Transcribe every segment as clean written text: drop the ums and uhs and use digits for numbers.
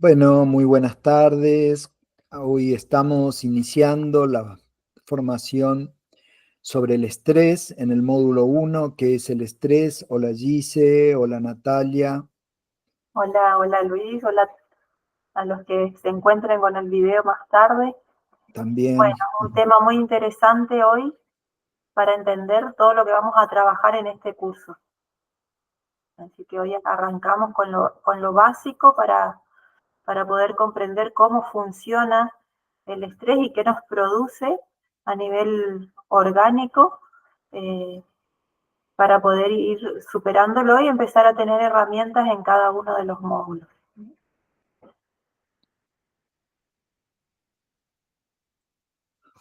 Bueno, muy buenas tardes. Hoy estamos iniciando la formación sobre el estrés en el módulo 1. ¿Qué es el estrés? Hola Gise, hola Natalia, Hola, hola Luis, hola a los que se encuentren con el video más tarde. Bueno, también. un tema muy interesante hoy para entender todo lo que vamos a trabajar en este curso. Así que hoy arrancamos con lo básico para poder comprender cómo funciona el estrés y qué nos produce a nivel orgánico, eh, para poder ir superándolo y empezar a tener herramientas en cada uno de los módulos.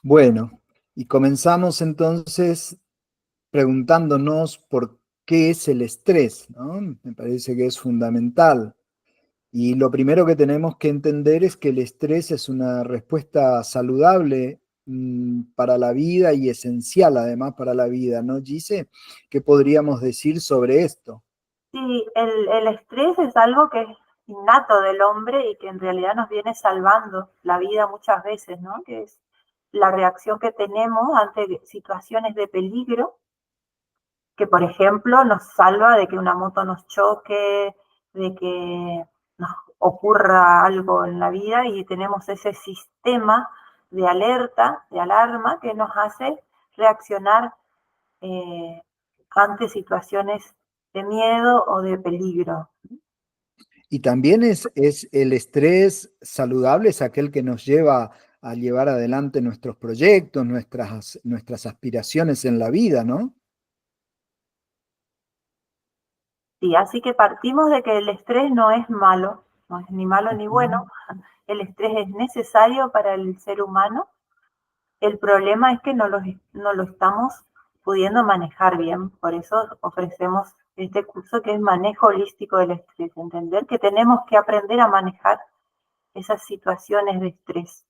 Bueno, y comenzamos entonces preguntándonos por qué es el estrés, ¿no? Me parece que es fundamental. Y lo primero que tenemos que entender es que el estrés es una respuesta saludable para la vida y esencial además para la vida, ¿no, Gise? ¿Qué podríamos decir sobre esto? Sí, el estrés es algo que es innato del hombre y que en realidad nos viene salvando la vida muchas veces, ¿no? Que es la reacción que tenemos ante situaciones de peligro, que por ejemplo nos salva de que una moto nos choque, de que nos ocurra algo en la vida y tenemos ese sistema de alerta, de alarma, que nos hace reaccionar eh, ante situaciones de miedo o de peligro. Y también es el estrés saludable, es aquel que nos lleva a llevar adelante nuestros proyectos, nuestras aspiraciones en la vida, ¿no? Sí, así que partimos de que el estrés no es malo, no es ni malo ni Ujú. bueno. El estrés es necesario para el ser humano. El problema es que no lo estamos pudiendo manejar bien. Por eso ofrecemos este curso que es manejo holístico del estrés. Entender que tenemos que aprender a manejar esas situaciones de estrés.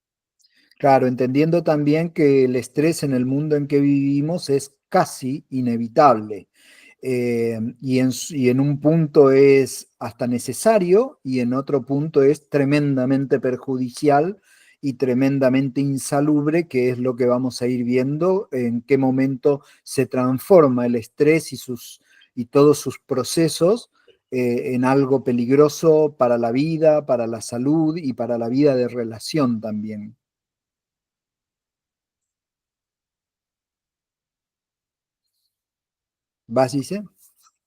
Claro, entendiendo también que el estrés en el mundo en que vivimos es casi inevitable. Y en un punto es hasta necesario y en otro punto es tremendamente perjudicial y tremendamente insalubre, que es lo que vamos a ir viendo en qué momento se transforma el estrés y todos sus procesos en algo peligroso para la vida, para la salud y para la vida de relación también. ¿Vas, dice?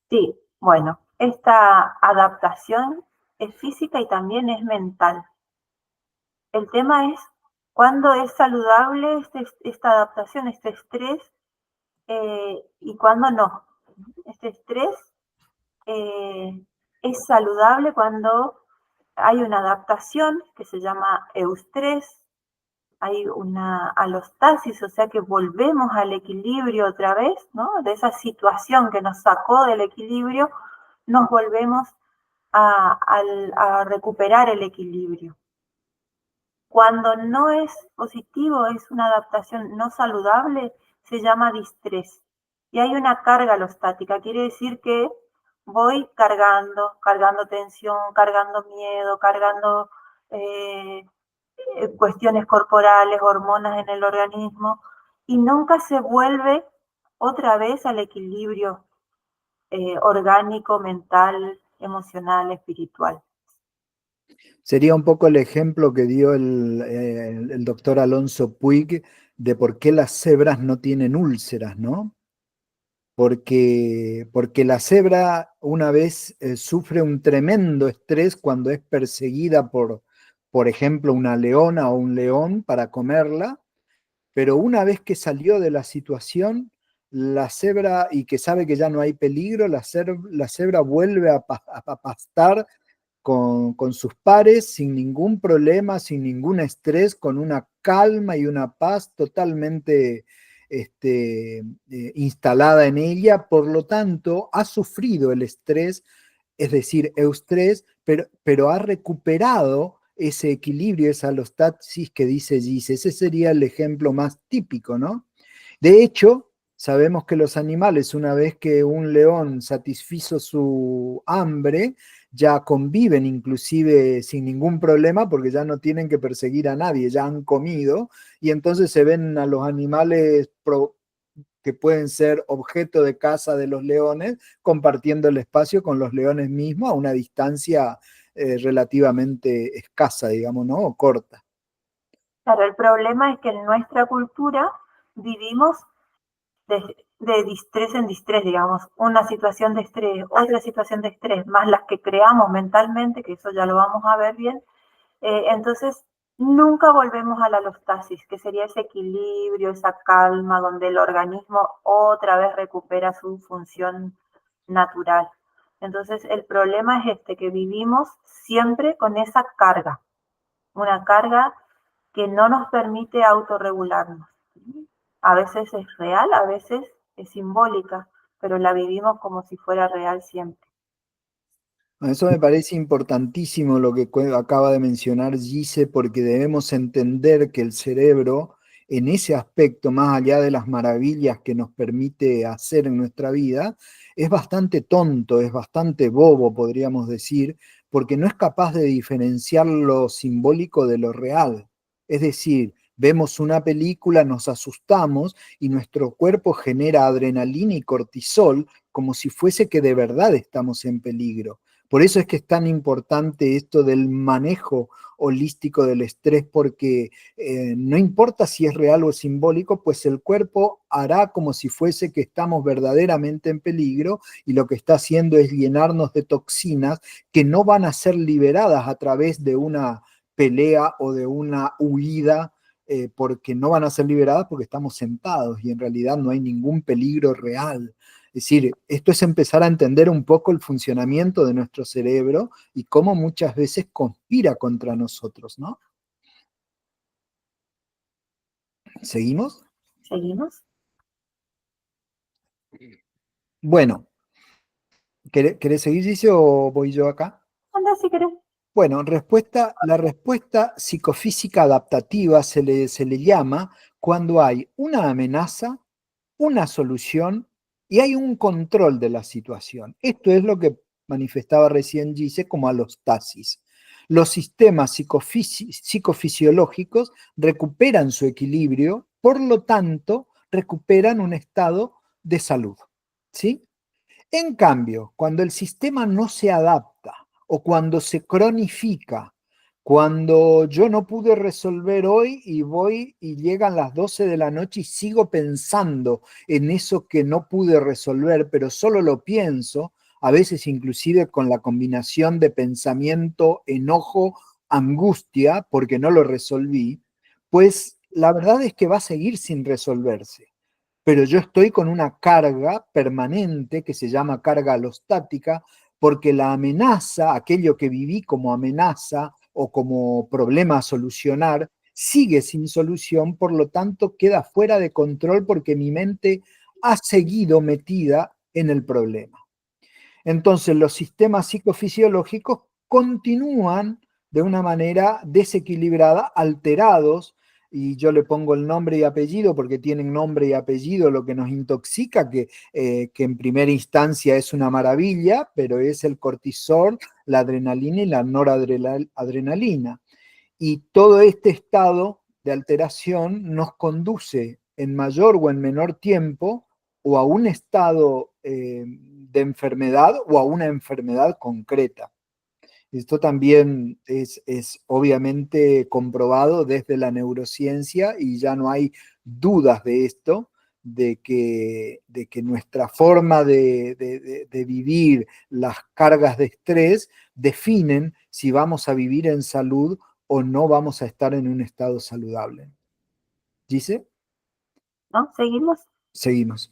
Sí, bueno, esta adaptación es física y también es mental. El tema es cuándo es saludable esta adaptación, este estrés, y cuándo no. Este estrés eh, es saludable cuando hay una adaptación que se llama eustrés, hay una alostasis, o sea que volvemos al equilibrio otra vez, ¿no? De esa situación que nos sacó del equilibrio, nos volvemos a recuperar el equilibrio. Cuando no es positivo, es una adaptación no saludable, se llama distrés. Y hay una carga alostática, quiere decir que voy cargando tensión, cargando miedo, cargando eh, cuestiones corporales, hormonas en el organismo, y nunca se vuelve otra vez al equilibrio orgánico, mental, emocional, espiritual. Sería un poco el ejemplo que dio el doctor Alonso Puig de por qué las cebras no tienen úlceras, ¿no? Porque la cebra una vez sufre un tremendo estrés cuando es perseguida por ejemplo, una leona o un león para comerla, pero una vez que salió de la situación, la cebra y que sabe que ya no hay peligro, la cebra vuelve a pastar con sus pares sin ningún problema, sin ningún estrés, con una calma y una paz totalmente instalada en ella. Por lo tanto, ha sufrido el estrés, es decir, eustrés, pero ha recuperado ese equilibrio, esa alostasis que dice Gis. Ese sería el ejemplo más típico, ¿no? De hecho, sabemos que los animales, una vez que un león satisfizo su hambre, ya conviven inclusive sin ningún problema porque ya no tienen que perseguir a nadie, ya han comido y entonces se ven a los animales que pueden ser objeto de caza de los leones compartiendo el espacio con los leones mismos a una distancia relativamente escasa, digamos, ¿no? O corta. Claro, el problema es que en nuestra cultura vivimos de distrés en distrés, digamos, una situación de estrés, otra situación de estrés, más las que creamos mentalmente, que eso ya lo vamos a ver bien, entonces nunca volvemos a la alostasis, que sería ese equilibrio, esa calma, donde el organismo otra vez recupera su función natural. Entonces el problema es este, que vivimos siempre con esa carga, una carga que no nos permite autorregularnos. A veces es real, a veces es simbólica, pero la vivimos como si fuera real siempre. Eso me parece importantísimo lo que acaba de mencionar Gise, porque debemos entender que el cerebro, en ese aspecto, más allá de las maravillas que nos permite hacer en nuestra vida, es bastante tonto, es bastante bobo, podríamos decir, porque no es capaz de diferenciar lo simbólico de lo real. Es decir, vemos una película, nos asustamos y nuestro cuerpo genera adrenalina y cortisol como si fuese que de verdad estamos en peligro. Por eso es que es tan importante esto del manejo holístico del estrés, porque no importa si es real o simbólico, pues el cuerpo hará como si fuese que estamos verdaderamente en peligro y lo que está haciendo es llenarnos de toxinas que no van a ser liberadas a través de una pelea o de una huida, porque no van a ser liberadas porque estamos sentados y en realidad no hay ningún peligro real. Es decir, esto es empezar a entender un poco el funcionamiento de nuestro cerebro y cómo muchas veces conspira contra nosotros, ¿no? ¿Seguimos? ¿Seguimos? Bueno, ¿querés seguir, Gise, o voy yo acá? Anda si querés. Bueno, la respuesta psicofísica adaptativa se le llama cuando hay una amenaza, una solución y hay un control de la situación. Esto es lo que manifestaba recién Gise como alostasis. Los sistemas psicofisiológicos recuperan su equilibrio, por lo tanto, recuperan un estado de salud. ¿Sí? En cambio, cuando el sistema no se adapta o cuando se cronifica, cuando yo no pude resolver hoy y voy y llegan las 12 de la noche y sigo pensando en eso que no pude resolver, pero solo lo pienso, a veces inclusive con la combinación de pensamiento, enojo, angustia, porque no lo resolví, pues la verdad es que va a seguir sin resolverse, pero yo estoy con una carga permanente que se llama carga alostática, porque la amenaza, aquello que viví como amenaza o como problema a solucionar, sigue sin solución, por lo tanto queda fuera de control porque mi mente ha seguido metida en el problema. Entonces los sistemas psicofisiológicos continúan de una manera desequilibrada, alterados, y yo le pongo el nombre y apellido porque tienen nombre y apellido, lo que nos intoxica, que en primera instancia es una maravilla, pero es el cortisol, la adrenalina y la noradrenalina. Y todo este estado de alteración nos conduce en mayor o en menor tiempo o a un estado de enfermedad o a una enfermedad concreta. Esto también es obviamente comprobado desde la neurociencia y ya no hay dudas de esto, de que nuestra forma de vivir las cargas de estrés definen si vamos a vivir en salud o no vamos a estar en un estado saludable. ¿Dice? ¿No? ¿Seguimos? Seguimos.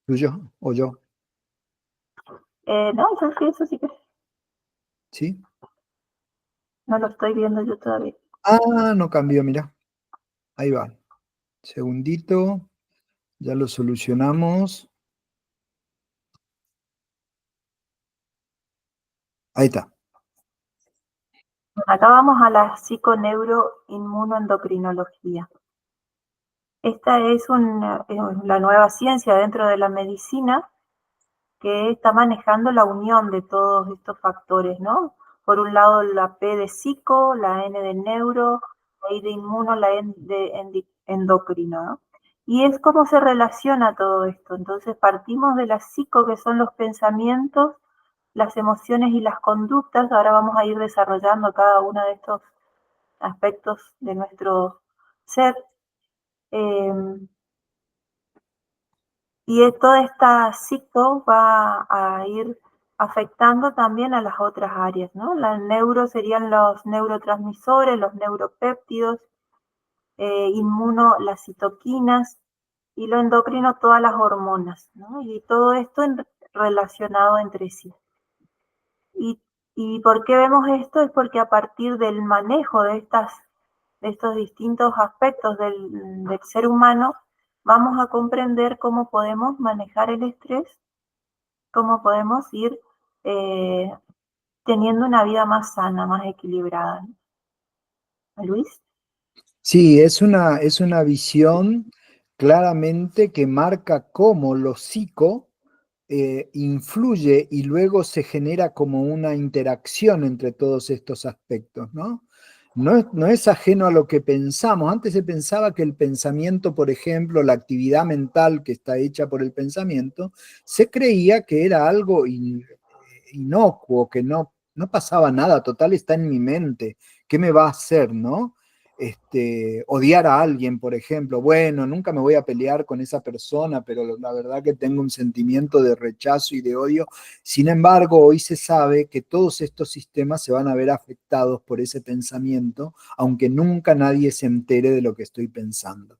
¿Tú yo o yo? No, eso sí que ¿Sí? no lo estoy viendo yo todavía. Ah, no cambió, mira. Ahí va. Segundito. Ya lo solucionamos. Ahí está. Acá vamos a la psiconeuroinmunoendocrinología. Esta es la nueva ciencia dentro de la medicina que está manejando la unión de todos estos factores, ¿no? Por un lado la P de psico, la N de neuro, la I de inmuno, la N de endocrino, ¿no? Y es cómo se relaciona todo esto. Entonces partimos de la psico, que son los pensamientos, las emociones y las conductas. Ahora vamos a ir desarrollando cada uno de estos aspectos de nuestro ser. Y toda esta psico va a ir afectando también a las otras áreas, ¿no? La neuro serían los neurotransmisores, los neuropéptidos, inmuno, las citoquinas, y lo endocrino, todas las hormonas, ¿no? Y todo esto relacionado entre sí. ¿Y por qué vemos esto? Es porque a partir del manejo de estos distintos aspectos del ser humano, vamos a comprender cómo podemos manejar el estrés, cómo podemos ir teniendo una vida más sana, más equilibrada. ¿Luis? Sí, es una visión claramente que marca cómo lo psico influye y luego se genera como una interacción entre todos estos aspectos, ¿no? No es ajeno a lo que pensamos. Antes se pensaba que el pensamiento, por ejemplo, la actividad mental que está hecha por el pensamiento, se creía que era algo inocuo, que no pasaba nada, total está en mi mente. ¿Qué me va a hacer, no? Odiar a alguien, por ejemplo, bueno, nunca me voy a pelear con esa persona, pero la verdad que tengo un sentimiento de rechazo y de odio. Sin embargo, hoy se sabe que todos estos sistemas se van a ver afectados por ese pensamiento, aunque nunca nadie se entere de lo que estoy pensando.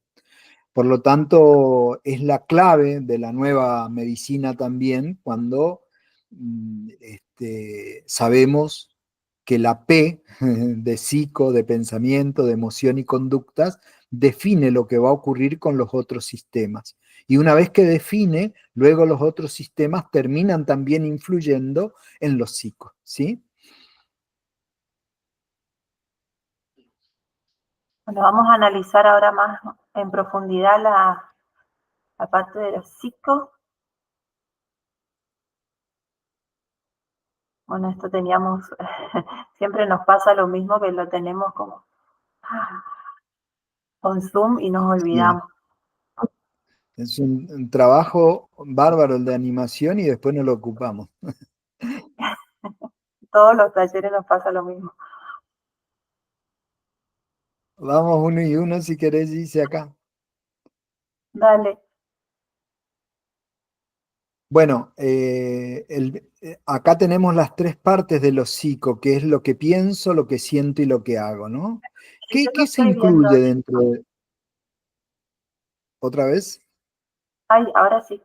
Por lo tanto, es la clave de la nueva medicina también cuando sabemos que la P de psico, de pensamiento, de emoción y conductas define lo que va a ocurrir con los otros sistemas. Y una vez que define, luego los otros sistemas terminan también influyendo en los psicos, ¿sí? Bueno, vamos a analizar ahora más en profundidad la parte de los psico. Bueno, esto teníamos, siempre nos pasa lo mismo, que lo tenemos como con Zoom y nos Sí. olvidamos. Es un trabajo bárbaro el de animación y después no lo ocupamos. Todos los talleres nos pasa lo mismo. Vamos uno y uno si querés, dice acá. Dale. Bueno, acá tenemos las tres partes de lo psico, que es lo que pienso, lo que siento y lo que hago, ¿no? Sí, yo lo ¿Qué se estoy viendo. incluye dentro de... ¿Otra vez? Ay, ahora sí.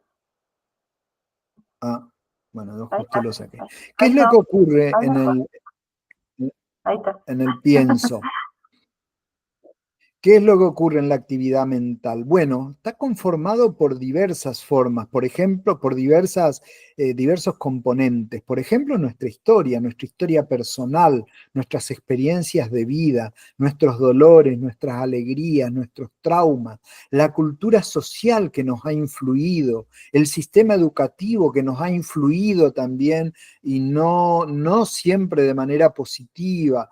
Ah, bueno, yo Ahí justo está. lo saqué. ¿Qué Ahí es lo está. que ocurre Ahí mejor. Ahí está. en el pienso? ¿Qué es lo que ocurre en la actividad mental? Bueno, está conformado por diversas formas, por ejemplo, por diversos componentes. Por ejemplo, nuestra historia personal, nuestras experiencias de vida, nuestros dolores, nuestras alegrías, nuestros traumas, la cultura social que nos ha influido, el sistema educativo que nos ha influido también y no siempre de manera positiva,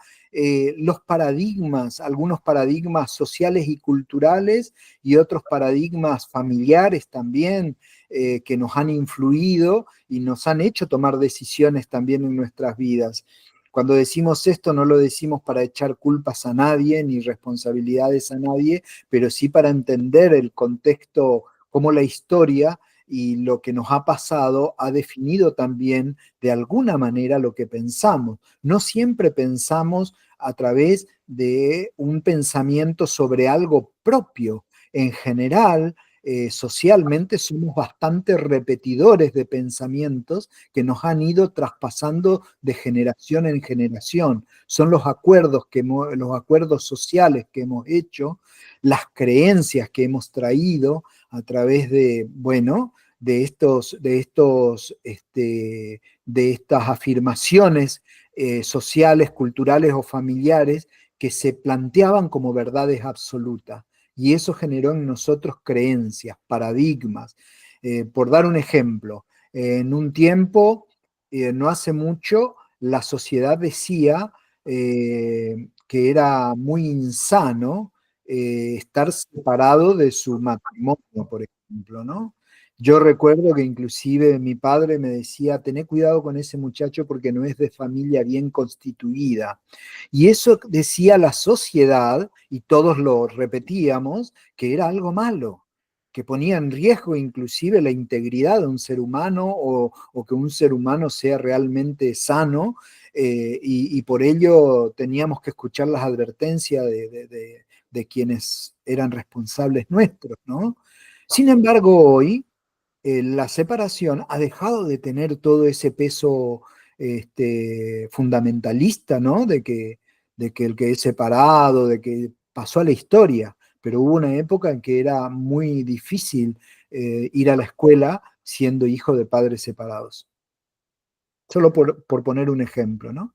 los paradigmas, algunos paradigmas sociales y culturales y otros paradigmas familiares también que nos han influido y nos han hecho tomar decisiones también en nuestras vidas. Cuando decimos esto no lo decimos para echar culpas a nadie ni responsabilidades a nadie, pero sí para entender el contexto, cómo la historia y lo que nos ha pasado ha definido también de alguna manera lo que pensamos. No siempre pensamos a través de un pensamiento sobre algo propio. En general, socialmente somos bastante repetidores de pensamientos que nos han ido traspasando de generación en generación. Son los acuerdos, los acuerdos sociales que hemos hecho, las creencias que hemos traído a través de, bueno, de estas afirmaciones sociales, culturales o familiares que se planteaban como verdades absolutas. Y eso generó en nosotros creencias, paradigmas. Por dar un ejemplo, en un tiempo, no hace mucho, la sociedad decía que era muy insano estar separado de su matrimonio, por ejemplo, ¿no? Yo recuerdo que inclusive mi padre me decía, tené cuidado con ese muchacho porque no es de familia bien constituida. Y eso decía la sociedad, y todos lo repetíamos, que era algo malo, que ponía en riesgo inclusive la integridad de un ser humano o que un ser humano sea realmente sano, y por ello teníamos que escuchar las advertencias de quienes eran responsables nuestros, ¿no? Sin embargo, hoy la separación ha dejado de tener todo ese peso fundamentalista, ¿no? De que el que es separado, de que pasó a la historia, pero hubo una época en que era muy difícil ir a la escuela siendo hijo de padres separados. Solo por poner un ejemplo, ¿no?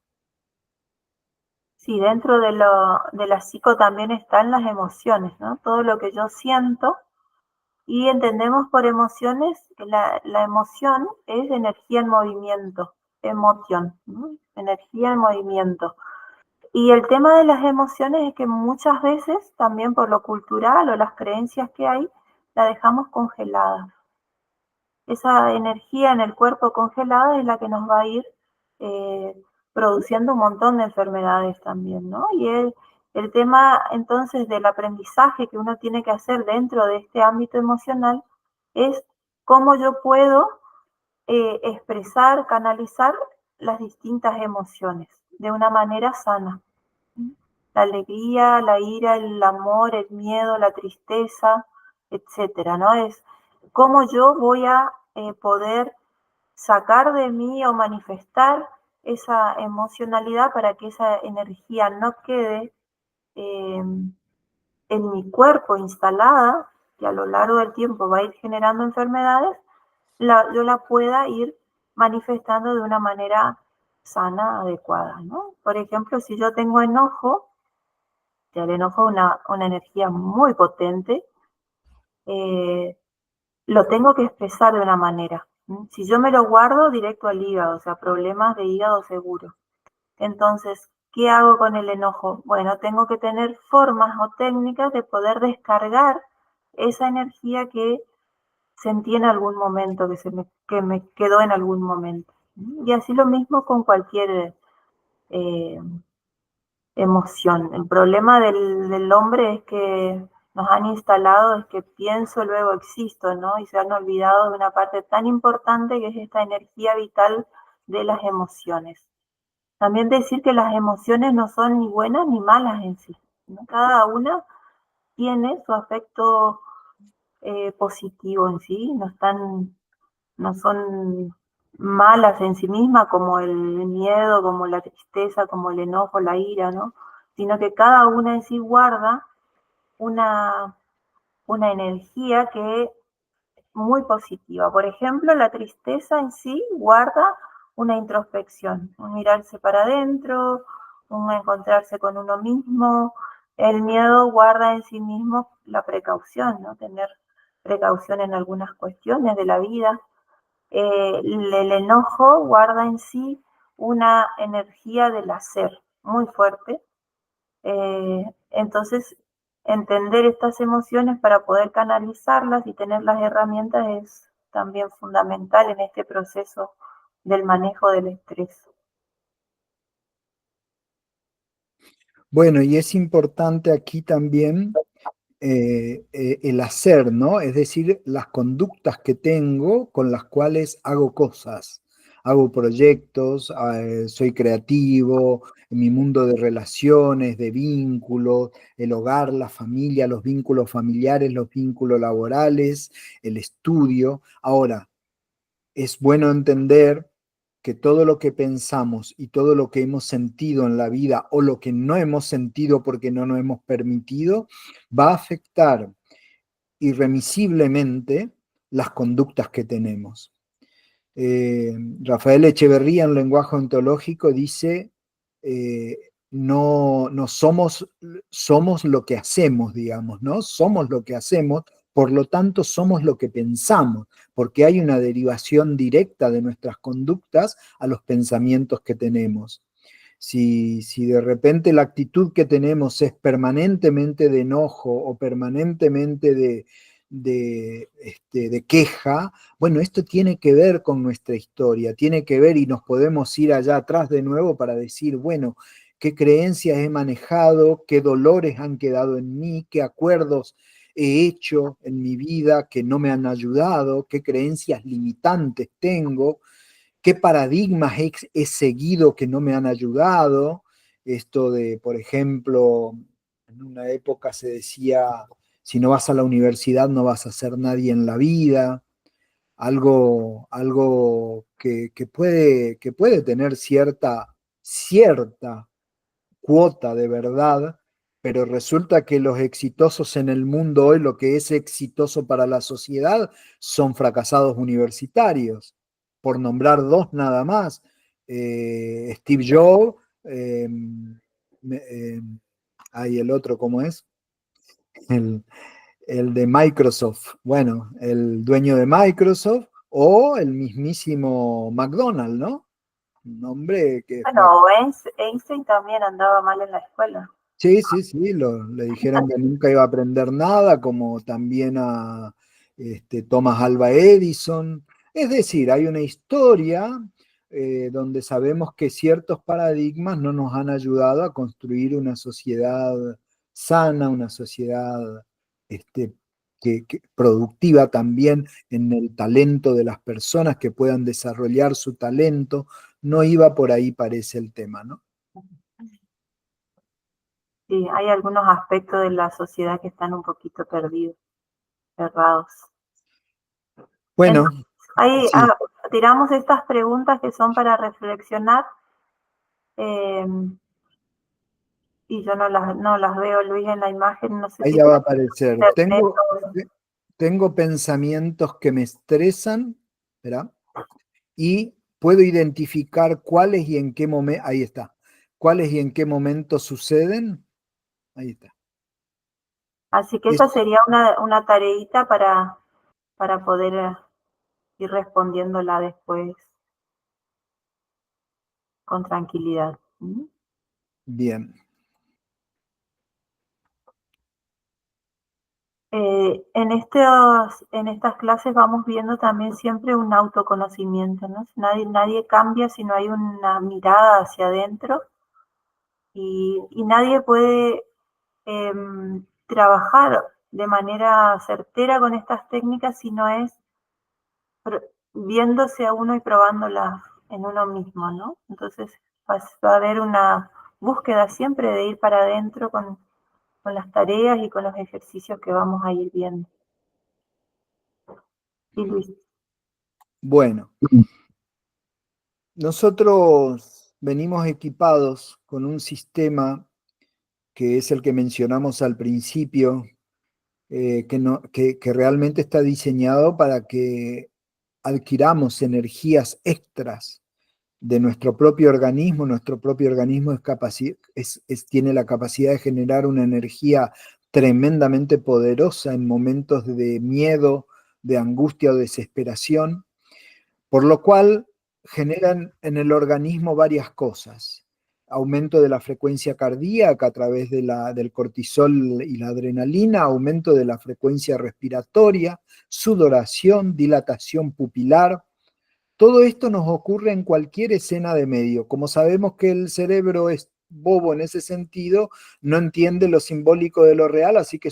Sí, dentro de la psico también están las emociones, ¿no? Todo lo que yo siento, y entendemos por emociones que la emoción es energía en movimiento, emoción, ¿no? Energía en movimiento. Y el tema de las emociones es que muchas veces, también por lo cultural o las creencias que hay, la dejamos congelada. Esa energía en el cuerpo congelada es la que nos va a ir eh, produciendo un montón de enfermedades también, ¿no? Y el tema entonces del aprendizaje que uno tiene que hacer dentro de este ámbito emocional es cómo yo puedo expresar, canalizar las distintas emociones de una manera sana. La alegría, la ira, el amor, el miedo, la tristeza, etcétera, ¿no? Es cómo yo voy a poder sacar de mí o manifestar esa emocionalidad para que esa energía no quede en mi cuerpo instalada, que a lo largo del tiempo va a ir generando enfermedades, yo la pueda ir manifestando de una manera sana, adecuada, ¿no? Por ejemplo, si yo tengo enojo, que el enojo es una energía muy potente, eh, lo tengo que expresar de una manera. Si yo me lo guardo directo al hígado, o sea, problemas de hígado seguro. Entonces, ¿qué hago con el enojo? Bueno, tengo que tener formas o técnicas de poder descargar esa energía que sentí en algún momento, que me quedó en algún momento. Y así lo mismo con cualquier eh, emoción. El problema del hombre es que nos han instalado es que pienso, luego existo, ¿no? Y se han olvidado de una parte tan importante que es esta energía vital de las emociones. También decir que las emociones no son ni buenas ni malas en sí, ¿no? Cada una tiene su aspecto positivo en sí, no son malas en sí mismas como el miedo, como la tristeza, como el enojo, la ira, ¿no? Sino que cada una en sí guarda una, una energía que es muy positiva. Por ejemplo, la tristeza en sí guarda una introspección, un mirarse para adentro, un encontrarse con uno mismo. El miedo guarda en sí mismo la precaución, ¿no? Tener precaución en algunas cuestiones de la vida. El enojo guarda en sí una energía del hacer muy fuerte. Entonces, entender estas emociones para poder canalizarlas y tener las herramientas es también fundamental en este proceso del manejo del estrés. Bueno, y es importante aquí también el hacer, ¿no? Es decir, las conductas que tengo con las cuales hago cosas, hago proyectos, soy creativo, en mi mundo de relaciones, de vínculos, el hogar, la familia, los vínculos familiares, los vínculos laborales, el estudio. Ahora, es bueno entender que todo lo que pensamos y todo lo que hemos sentido en la vida o lo que no hemos sentido porque no nos hemos permitido, va a afectar irremisiblemente las conductas que tenemos. Rafael Echeverría en lenguaje ontológico dice no somos, somos lo que hacemos, digamos, ¿no? Somos lo que hacemos, por lo tanto somos lo que pensamos, porque hay una derivación directa de nuestras conductas a los pensamientos que tenemos. Si de repente la actitud que tenemos es permanentemente de enojo o permanentemente de queja, bueno, esto tiene que ver con nuestra historia, tiene que ver y nos podemos ir allá atrás de nuevo para decir, bueno, qué creencias he manejado, qué dolores han quedado en mí, qué acuerdos he hecho en mi vida que no me han ayudado, qué creencias limitantes tengo, qué paradigmas he seguido que no me han ayudado. Esto de, por ejemplo, en una época se decía, si no vas a la universidad no vas a ser nadie en la vida. Algo que puede tener cierta cuota de verdad, pero resulta que los exitosos en el mundo hoy, lo que es exitoso para la sociedad, son fracasados universitarios, por nombrar dos nada más. Steve Jobs, hay el otro, ¿cómo es? El, el de Microsoft, bueno, el dueño de Microsoft, o el mismísimo McDonald's, ¿no? Un hombre que Bueno, Einstein también andaba mal en la escuela. sí, sí, sí, le dijeron que nunca iba a aprender nada, como también a Thomas Alva Edison. Es decir, hay una historia donde sabemos que ciertos paradigmas no nos han ayudado a construir una sociedad sana, una sociedad productiva también en el talento de las personas que puedan desarrollar su talento. No iba por ahí, parece el tema, ¿no? Sí, hay algunos aspectos de la sociedad que están un poquito perdidos, cerrados. Bueno, Entonces, ahí sí. tiramos estas preguntas que son para reflexionar y yo no las veo, Luis, en la imagen, no sé Ahí si ya va a está aparecer. en internet o... Tengo pensamientos que me estresan, ¿verdad? Y puedo identificar cuáles y en qué momento, ahí está, cuáles y en qué momento suceden. Ahí está. Así que esa Es, sería una tareita para poder ir respondiéndola después con tranquilidad. ¿Mm? bien. En estas clases vamos viendo también siempre un autoconocimiento, ¿no? Nadie cambia si no hay una mirada hacia adentro y nadie puede trabajar de manera certera con estas técnicas si no es viéndose a uno y probándolas en uno mismo, ¿no? Entonces va a haber una búsqueda siempre de ir para adentro con las tareas y con los ejercicios que vamos a ir viendo. Y Luis. Bueno, nosotros venimos equipados con un sistema que es el que mencionamos al principio, que realmente está diseñado para que adquiramos energías extras de nuestro propio organismo. Nuestro propio organismo tiene la capacidad de generar una energía tremendamente poderosa en momentos de miedo, de angustia o desesperación, por lo cual generan en el organismo varias cosas. Aumento de la frecuencia cardíaca a través del cortisol y la adrenalina, aumento de la frecuencia respiratoria, sudoración, dilatación pupilar. Todo esto nos ocurre en cualquier escena de medio. Como sabemos que el cerebro es bobo en ese sentido, no entiende lo simbólico de lo real, así que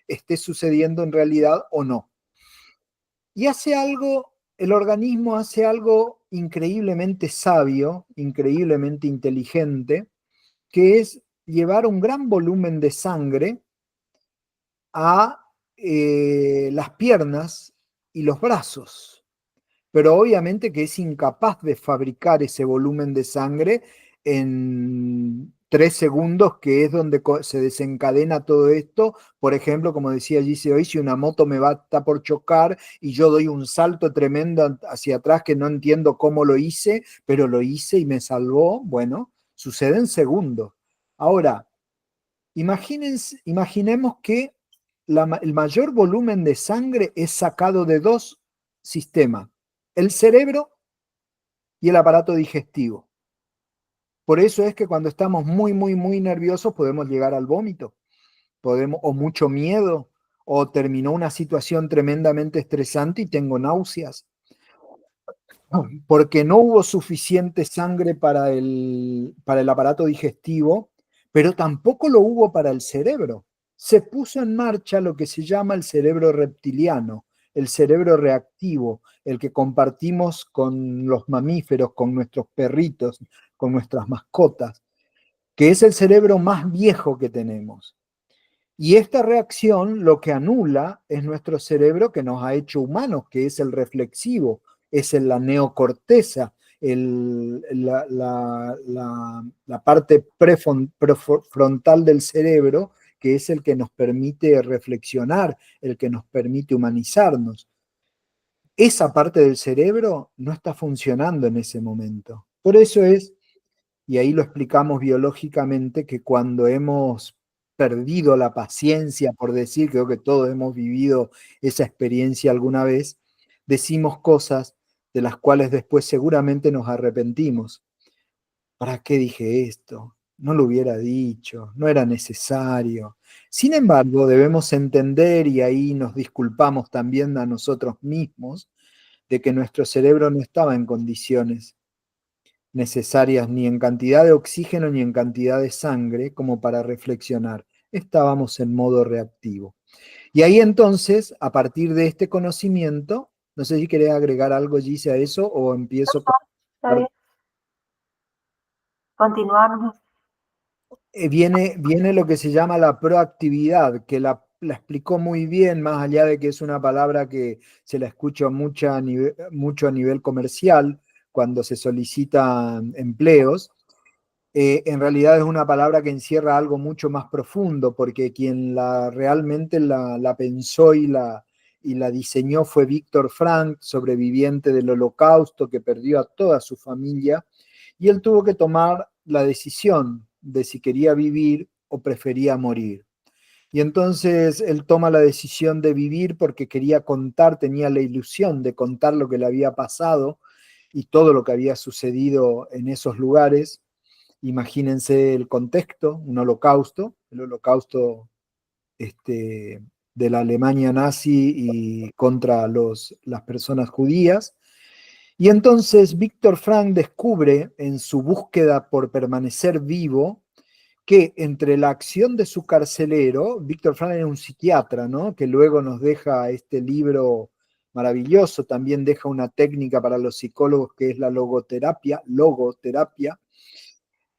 esté sucediendo en realidad o no. Y el organismo hace algo increíblemente sabio, increíblemente inteligente, que es llevar un gran volumen de sangre a las piernas y los brazos. Pero obviamente que es incapaz de fabricar ese volumen de sangre en 3 segundos, que es donde se desencadena todo esto. Por ejemplo, como decía Gise hoy, si una moto me va a estar por chocar y yo doy un salto tremendo hacia atrás que no entiendo cómo lo hice, pero lo hice y me salvó, bueno, sucede en segundos. Ahora, imaginemos que el mayor volumen de sangre es sacado de dos sistemas, el cerebro y el aparato digestivo. Por eso es que cuando estamos muy, muy, muy nerviosos podemos llegar al vómito, o mucho miedo, o terminó una situación tremendamente estresante y tengo náuseas, porque no hubo suficiente sangre para el aparato digestivo, pero tampoco lo hubo para el cerebro. Se puso en marcha lo que se llama el cerebro reptiliano, el cerebro reactivo, el que compartimos con los mamíferos, con nuestros perritos, con nuestras mascotas, que es el cerebro más viejo que tenemos. Y esta reacción lo que anula es nuestro cerebro que nos ha hecho humanos, que es el reflexivo, es la neocorteza, la parte prefrontal del cerebro, que es el que nos permite reflexionar, el que nos permite humanizarnos. Esa parte del cerebro no está funcionando en ese momento. Por eso es, y ahí lo explicamos biológicamente, que cuando hemos perdido la paciencia, por decir, creo que todos hemos vivido esa experiencia alguna vez, decimos cosas de las cuales después seguramente nos arrepentimos. ¿Para qué dije esto? No lo hubiera dicho, no era necesario. Sin embargo, debemos entender, y ahí nos disculpamos también a nosotros mismos, de que nuestro cerebro no estaba en condiciones necesarias ni en cantidad de oxígeno ni en cantidad de sangre como para reflexionar. Estábamos en modo reactivo. Y ahí entonces, a partir de este conocimiento, no sé si querés agregar algo, Gise, a eso o empiezo con... Está bien. Continuamos. Viene lo que se llama la proactividad, que la explicó muy bien, más allá de que es una palabra que se la escucha mucho a nivel comercial cuando se solicitan empleos. En realidad es una palabra que encierra algo mucho más profundo, porque quien realmente la pensó y la diseñó fue Víctor Frank, sobreviviente del Holocausto, que perdió a toda su familia, y él tuvo que tomar la decisión de si quería vivir o prefería morir. Y entonces él toma la decisión de vivir porque quería contar, tenía la ilusión de contar lo que le había pasado y todo lo que había sucedido en esos lugares. Imagínense el contexto, un holocausto, el holocausto de la Alemania nazi y contra las personas judías. Y entonces Víctor Frank descubre en su búsqueda por permanecer vivo que entre la acción de su carcelero, Víctor Frank era un psiquiatra, ¿no? Que luego nos deja este libro maravilloso, también deja una técnica para los psicólogos que es la logoterapia,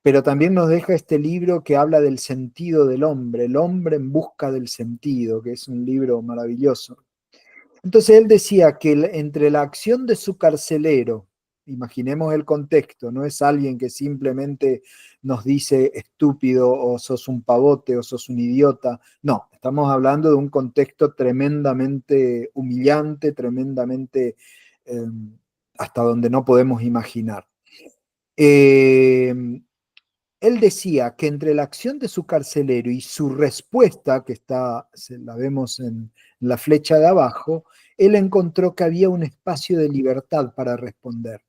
pero también nos deja este libro que habla del sentido del hombre, el hombre en busca del sentido, que es un libro maravilloso. Entonces él decía que entre la acción de su carcelero, imaginemos el contexto, no es alguien que simplemente nos dice estúpido o sos un pavote o sos un idiota, no, estamos hablando de un contexto tremendamente humillante, tremendamente hasta donde no podemos imaginar. Él decía que entre la acción de su carcelero y su respuesta, que la vemos en la flecha de abajo, él encontró que había un espacio de libertad para responder.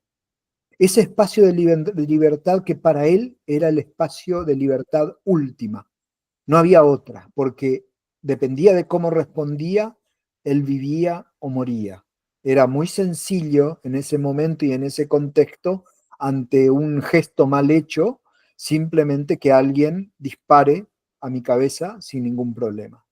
Ese espacio de libertad que para él era el espacio de libertad última. No había otra, porque dependía de cómo respondía, él vivía o moría. Era muy sencillo en ese momento y en ese contexto, ante un gesto mal hecho, simplemente que alguien dispare a mi cabeza sin ningún problema.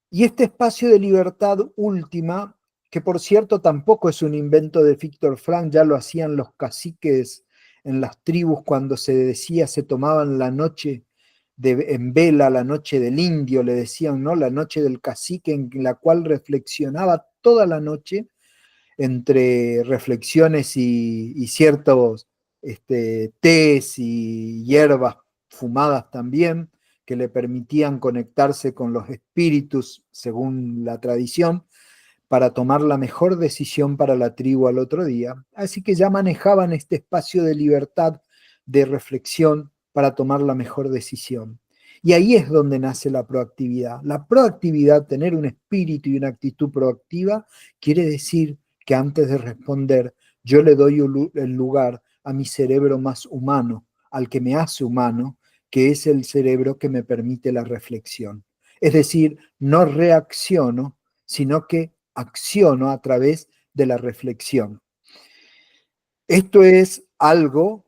Y este espacio de libertad última, que por cierto tampoco es un invento de Víctor Frank, ya lo hacían los caciques en las tribus cuando se decía, se tomaban la noche en vela, la noche del indio, le decían, ¿no? La noche del cacique, en la cual reflexionaba toda la noche entre reflexiones y ciertos tés y hierbas fumadas también, que le permitían conectarse con los espíritus, según la tradición, para tomar la mejor decisión para la tribu al otro día. Así que ya manejaban este espacio de libertad de reflexión para tomar la mejor decisión. Y ahí es donde nace la proactividad. La proactividad, tener un espíritu y una actitud proactiva, quiere decir que antes de responder, yo le doy el lugar a mi cerebro más humano, al que me hace humano, que es el cerebro que me permite la reflexión. Es decir, no reacciono, sino que acciono a través de la reflexión. Esto es algo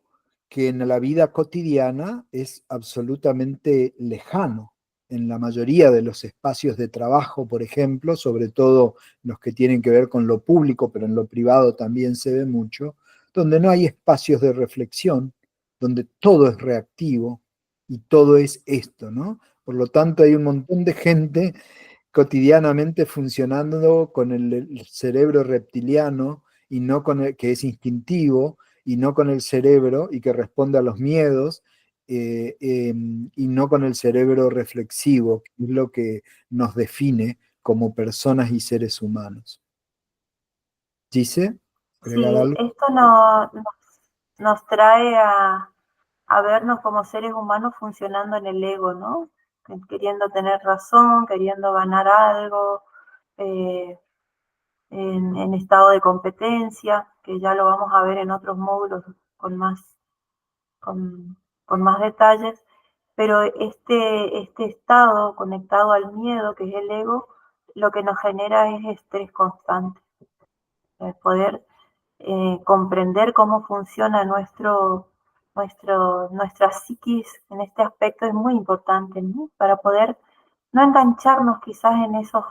que en la vida cotidiana es absolutamente lejano. En la mayoría de los espacios de trabajo, por ejemplo, sobre todo los que tienen que ver con lo público, pero en lo privado también se ve mucho, donde no hay espacios de reflexión, donde todo es reactivo y todo es esto, ¿no? Por lo tanto, hay un montón de gente cotidianamente funcionando con el cerebro reptiliano y no con el que es instintivo y no con el cerebro y que responde a los miedos y no con el cerebro reflexivo, que es lo que nos define como personas y seres humanos. ¿Dice? ¿Agregar Sí, algo? esto nos trae a vernos como seres humanos funcionando en el ego, ¿no? Queriendo tener razón, queriendo ganar algo, en estado de competencia, que ya lo vamos a ver en otros módulos con, con más detalles, pero este estado conectado al miedo, que es el ego, lo que nos genera es estrés constante. Poder comprender cómo funciona nuestra psiquis en este aspecto es muy importante, ¿no? Para poder no engancharnos quizás en esas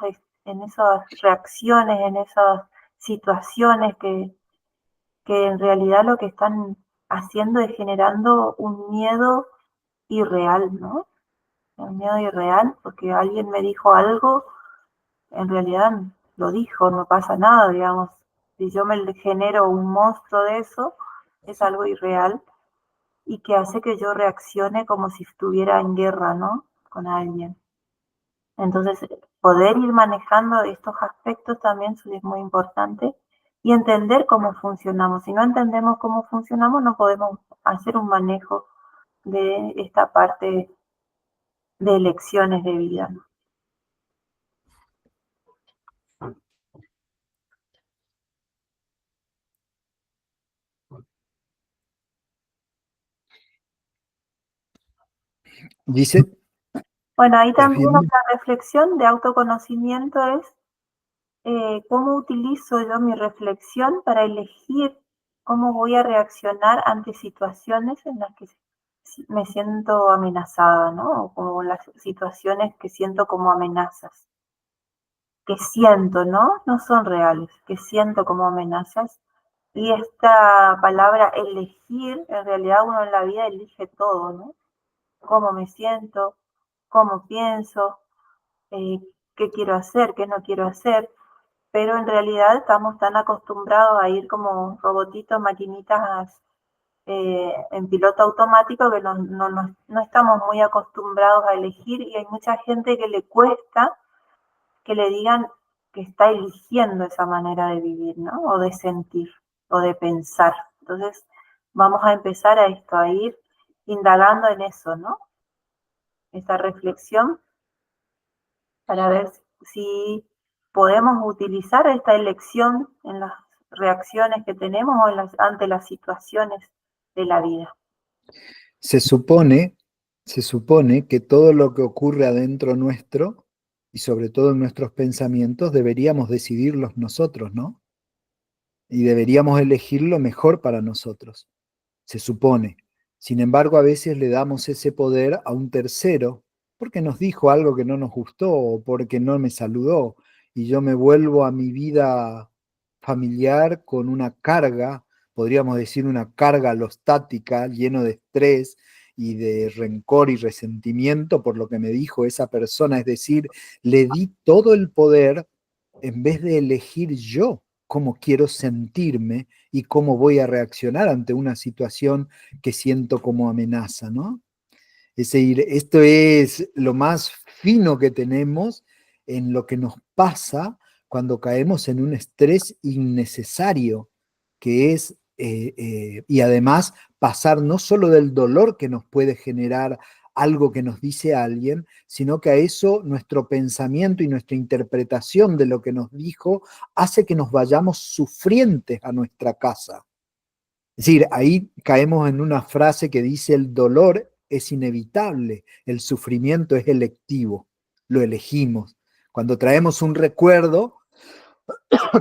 reacciones, en esas situaciones que en realidad lo que están haciendo es generando un miedo irreal, ¿no? Un miedo irreal porque alguien me dijo algo, en realidad lo dijo, no pasa nada, digamos. Si yo me genero un monstruo de eso, es algo irreal y que hace que yo reaccione como si estuviera en guerra, ¿no? Con alguien. Entonces, poder ir manejando estos aspectos también es muy importante y entender cómo funcionamos. Si no entendemos cómo funcionamos, no podemos hacer un manejo de esta parte de elecciones de vida, ¿no? Dice, Bueno, ahí ¿estás también viendo? otra reflexión de autoconocimiento es cómo utilizo yo mi reflexión para elegir cómo voy a reaccionar ante situaciones en las que me siento amenazada, ¿no? O como las situaciones que siento como amenazas, que siento, ¿no? No son reales, que siento como amenazas. Y esta palabra elegir, en realidad uno en la vida elige todo, ¿no? Cómo me siento, cómo pienso, eh, qué quiero hacer, qué no quiero hacer, pero en realidad estamos tan acostumbrados a ir como robotitos, maquinitas en piloto automático que no estamos muy acostumbrados a elegir y hay mucha gente que le cuesta que le digan que está eligiendo esa manera de vivir, ¿no? O de sentir, o de pensar. Entonces, vamos a empezar a esto, a ir indagando en eso, ¿no? Esta reflexión para ver si podemos utilizar esta elección en las reacciones que tenemos o ante las situaciones de la vida. Se supone que todo lo que ocurre adentro nuestro, y sobre todo en nuestros pensamientos, deberíamos decidirlos nosotros, ¿no? Y deberíamos elegir lo mejor para nosotros, se supone. Sin embargo, a veces le damos ese poder a un tercero porque nos dijo algo que no nos gustó o porque no me saludó y yo me vuelvo a mi vida familiar con una carga, podríamos decir una carga alostática, lleno de estrés y de rencor y resentimiento por lo que me dijo esa persona, es decir, le di todo el poder en vez de elegir yo cómo quiero sentirme y cómo voy a reaccionar ante una situación que siento como amenaza, ¿no? Es decir, esto es lo más fino que tenemos en lo que nos pasa cuando caemos en un estrés innecesario, que es y además pasar no solo del dolor que nos puede generar algo que nos dice alguien, sino que a eso nuestro pensamiento y nuestra interpretación de lo que nos dijo hace que nos vayamos sufrientes a nuestra casa. Es decir, ahí caemos en una frase que dice: el dolor es inevitable, el sufrimiento es electivo, lo elegimos. Cuando traemos un recuerdo,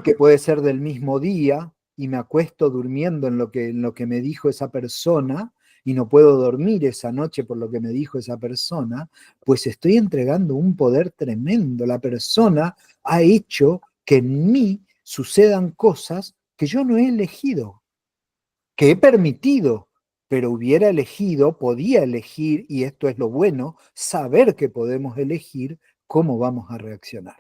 que puede ser del mismo día, y me acuesto durmiendo en lo que me dijo esa persona, y no puedo dormir esa noche por lo que me dijo esa persona, pues estoy entregando un poder tremendo. La persona ha hecho que en mí sucedan cosas que yo no he elegido, que he permitido, pero hubiera elegido, podía elegir, y esto es lo bueno, saber que podemos elegir cómo vamos a reaccionar.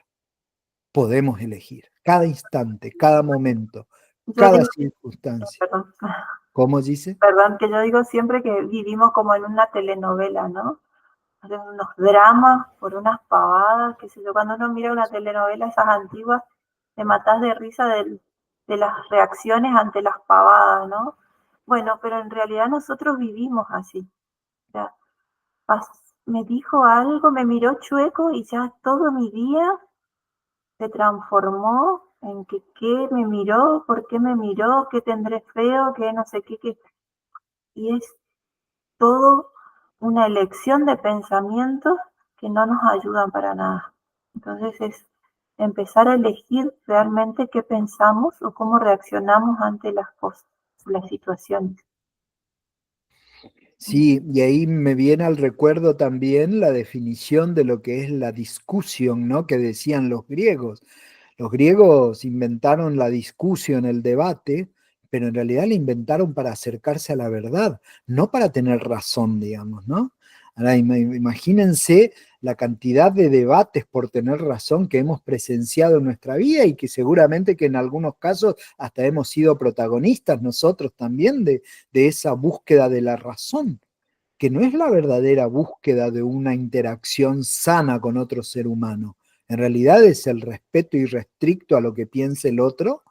Podemos elegir cada instante, cada momento, Yo cada digo, circunstancia. perdón, ¿Cómo dice? perdón, que yo digo siempre que vivimos como en una telenovela, ¿no? Hacen unos dramas por unas pavadas, qué sé yo. Cuando uno mira una telenovela, esas antiguas, te matás de risa de las reacciones ante las pavadas, ¿no? Bueno, pero en realidad nosotros vivimos así. O sea, me dijo algo, me miró chueco y ya todo mi día se transformó en que qué me miró, por qué me miró, qué tendré feo, qué no sé qué, qué. Y es todo una elección de pensamientos que no nos ayudan para nada. Entonces es empezar a elegir realmente qué pensamos o cómo reaccionamos ante las cosas, las situaciones. Sí, y ahí me viene al recuerdo también la definición de lo que es la discusión, ¿no? Que decían los griegos. Los griegos inventaron la discusión, el debate, pero en realidad la inventaron para acercarse a la verdad, no para tener razón, digamos, ¿no? Ahora, imagínense la cantidad de debates por tener razón que hemos presenciado en nuestra vida, y que seguramente que en algunos casos hasta hemos sido protagonistas nosotros también de esa búsqueda de la razón, que no es la verdadera búsqueda de una interacción sana con otro ser humano. En realidad es el respeto irrestricto a lo que piense el otro,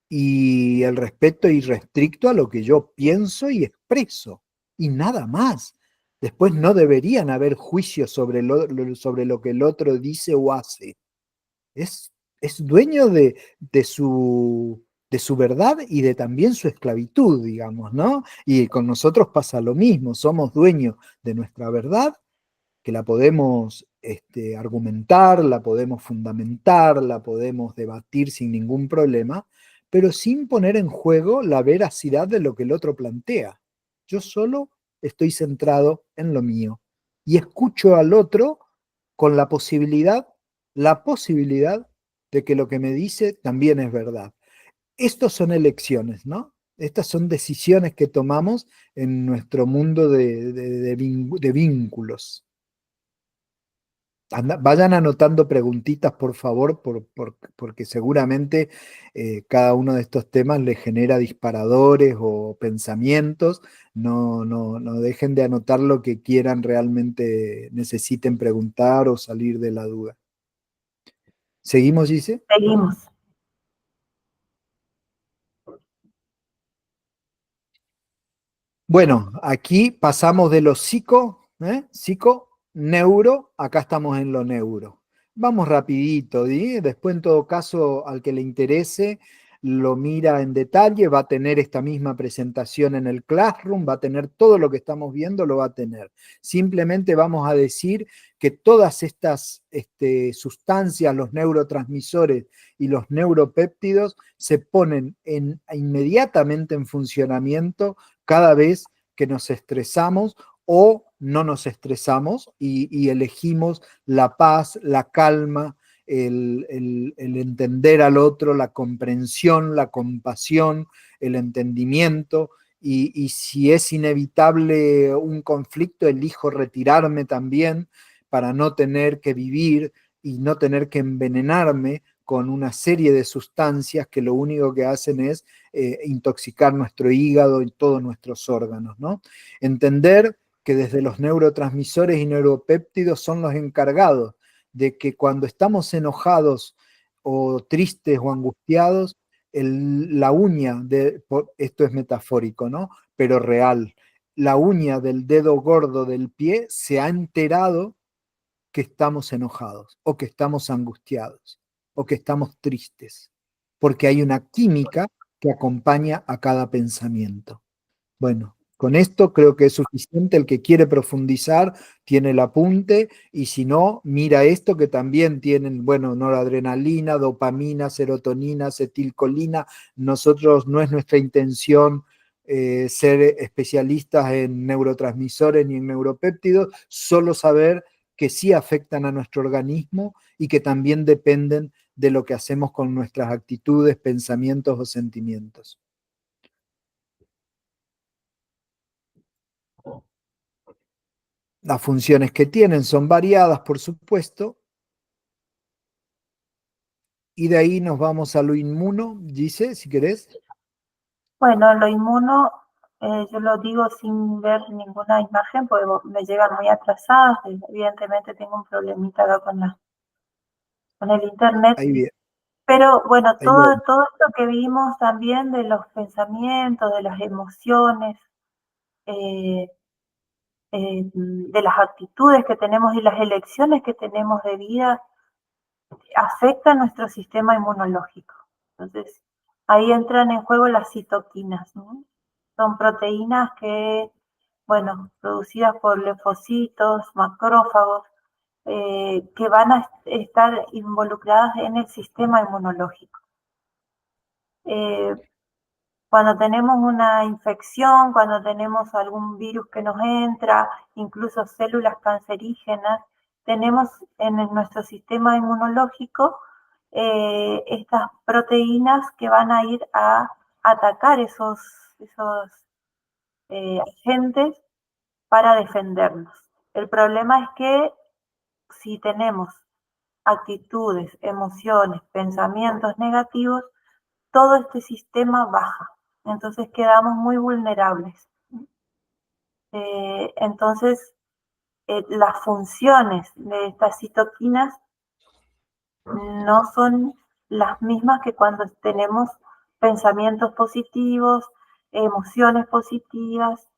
y el respeto irrestricto a lo que yo pienso y expreso, y nada más. Después no deberían haber juicios sobre lo que el otro dice o hace. Es, es dueño de su verdad y de también su esclavitud, digamos, ¿no? Y con nosotros pasa lo mismo, somos dueños de nuestra verdad, que la podemos argumentar, la podemos fundamentar, la podemos debatir sin ningún problema, pero sin poner en juego la veracidad de lo que el otro plantea. Yo solo estoy centrado en lo mío y escucho al otro con la posibilidad de que lo que me dice también es verdad. Estos son elecciones, ¿no? Estas son decisiones que tomamos en nuestro mundo de vínculos. Vayan anotando preguntitas, por favor, porque seguramente cada uno de estos temas les genera disparadores o pensamientos. No dejen de anotar lo que quieran, realmente necesiten preguntar o salir de la duda. ¿Seguimos, Gise? Seguimos. Bueno, aquí pasamos de lo neuro, acá estamos en lo neuro. Vamos rapidito, ¿sí? Después en todo caso al que le interese lo mira en detalle, va a tener esta misma presentación en el Classroom, va a tener todo lo que estamos viendo, lo va a tener. Simplemente vamos a decir que todas estas sustancias, los neurotransmisores y los neuropéptidos, se ponen inmediatamente en funcionamiento cada vez que nos estresamos o no nos estresamos, y elegimos la paz, la calma, el entender al otro, la comprensión, la compasión, el entendimiento. Y si es inevitable un conflicto, elijo retirarme también para no tener que vivir y no tener que envenenarme con una serie de sustancias que lo único que hacen es intoxicar nuestro hígado y todos nuestros órganos, ¿no? Entender que desde los neurotransmisores y neuropéptidos son los encargados de que cuando estamos enojados o tristes o angustiados, la uña, esto es metafórico, ¿no? Pero real, la uña del dedo gordo del pie se ha enterado que estamos enojados o que estamos angustiados o que estamos tristes, porque hay una química que acompaña a cada pensamiento. Bueno, con esto creo que es suficiente. El que quiere profundizar tiene el apunte y si no, mira esto que también tienen, bueno, noradrenalina, dopamina, serotonina, acetilcolina. Nosotros no es nuestra intención ser especialistas en neurotransmisores ni en neuropéptidos, solo saber que sí afectan a nuestro organismo y que también dependen de lo que hacemos con nuestras actitudes, pensamientos o sentimientos. Las funciones que tienen son variadas, por supuesto, y de ahí nos vamos a lo inmuno, dice, si querés. Bueno, lo inmuno, yo lo digo sin ver ninguna imagen, porque me llegan muy atrasadas. Evidentemente tengo un problemita acá con el internet. Ahí bien. Pero bueno, Ahí lo todo esto que vimos también de los pensamientos, de las emociones, de las actitudes que tenemos y las elecciones que tenemos de vida, afecta nuestro sistema inmunológico. Entonces, ahí entran en juego las citoquinas, ¿no? Son proteínas que, bueno, producidas por linfocitos, macrófagos, que van a estar involucradas en el sistema inmunológico. Cuando tenemos una infección, cuando tenemos algún virus que nos entra, incluso células cancerígenas, tenemos en nuestro sistema inmunológico estas proteínas que van a ir a atacar esos agentes para defendernos. El problema es que si tenemos actitudes, emociones, pensamientos negativos, todo este sistema baja. Entonces quedamos muy vulnerables. Entonces, las funciones de estas citoquinas no son las mismas que cuando tenemos pensamientos positivos, emociones positivas,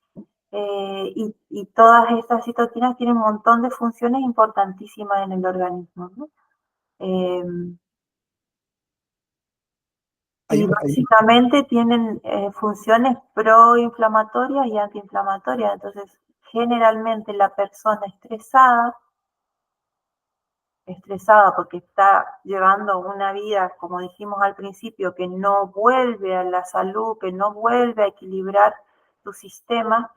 y todas estas citoquinas tienen un montón de funciones importantísimas en el organismo, ¿no? Y básicamente tienen funciones proinflamatorias y antiinflamatorias. Entonces, generalmente la persona estresada porque está llevando una vida, como dijimos al principio, que no vuelve a la salud, que no vuelve a equilibrar su sistema,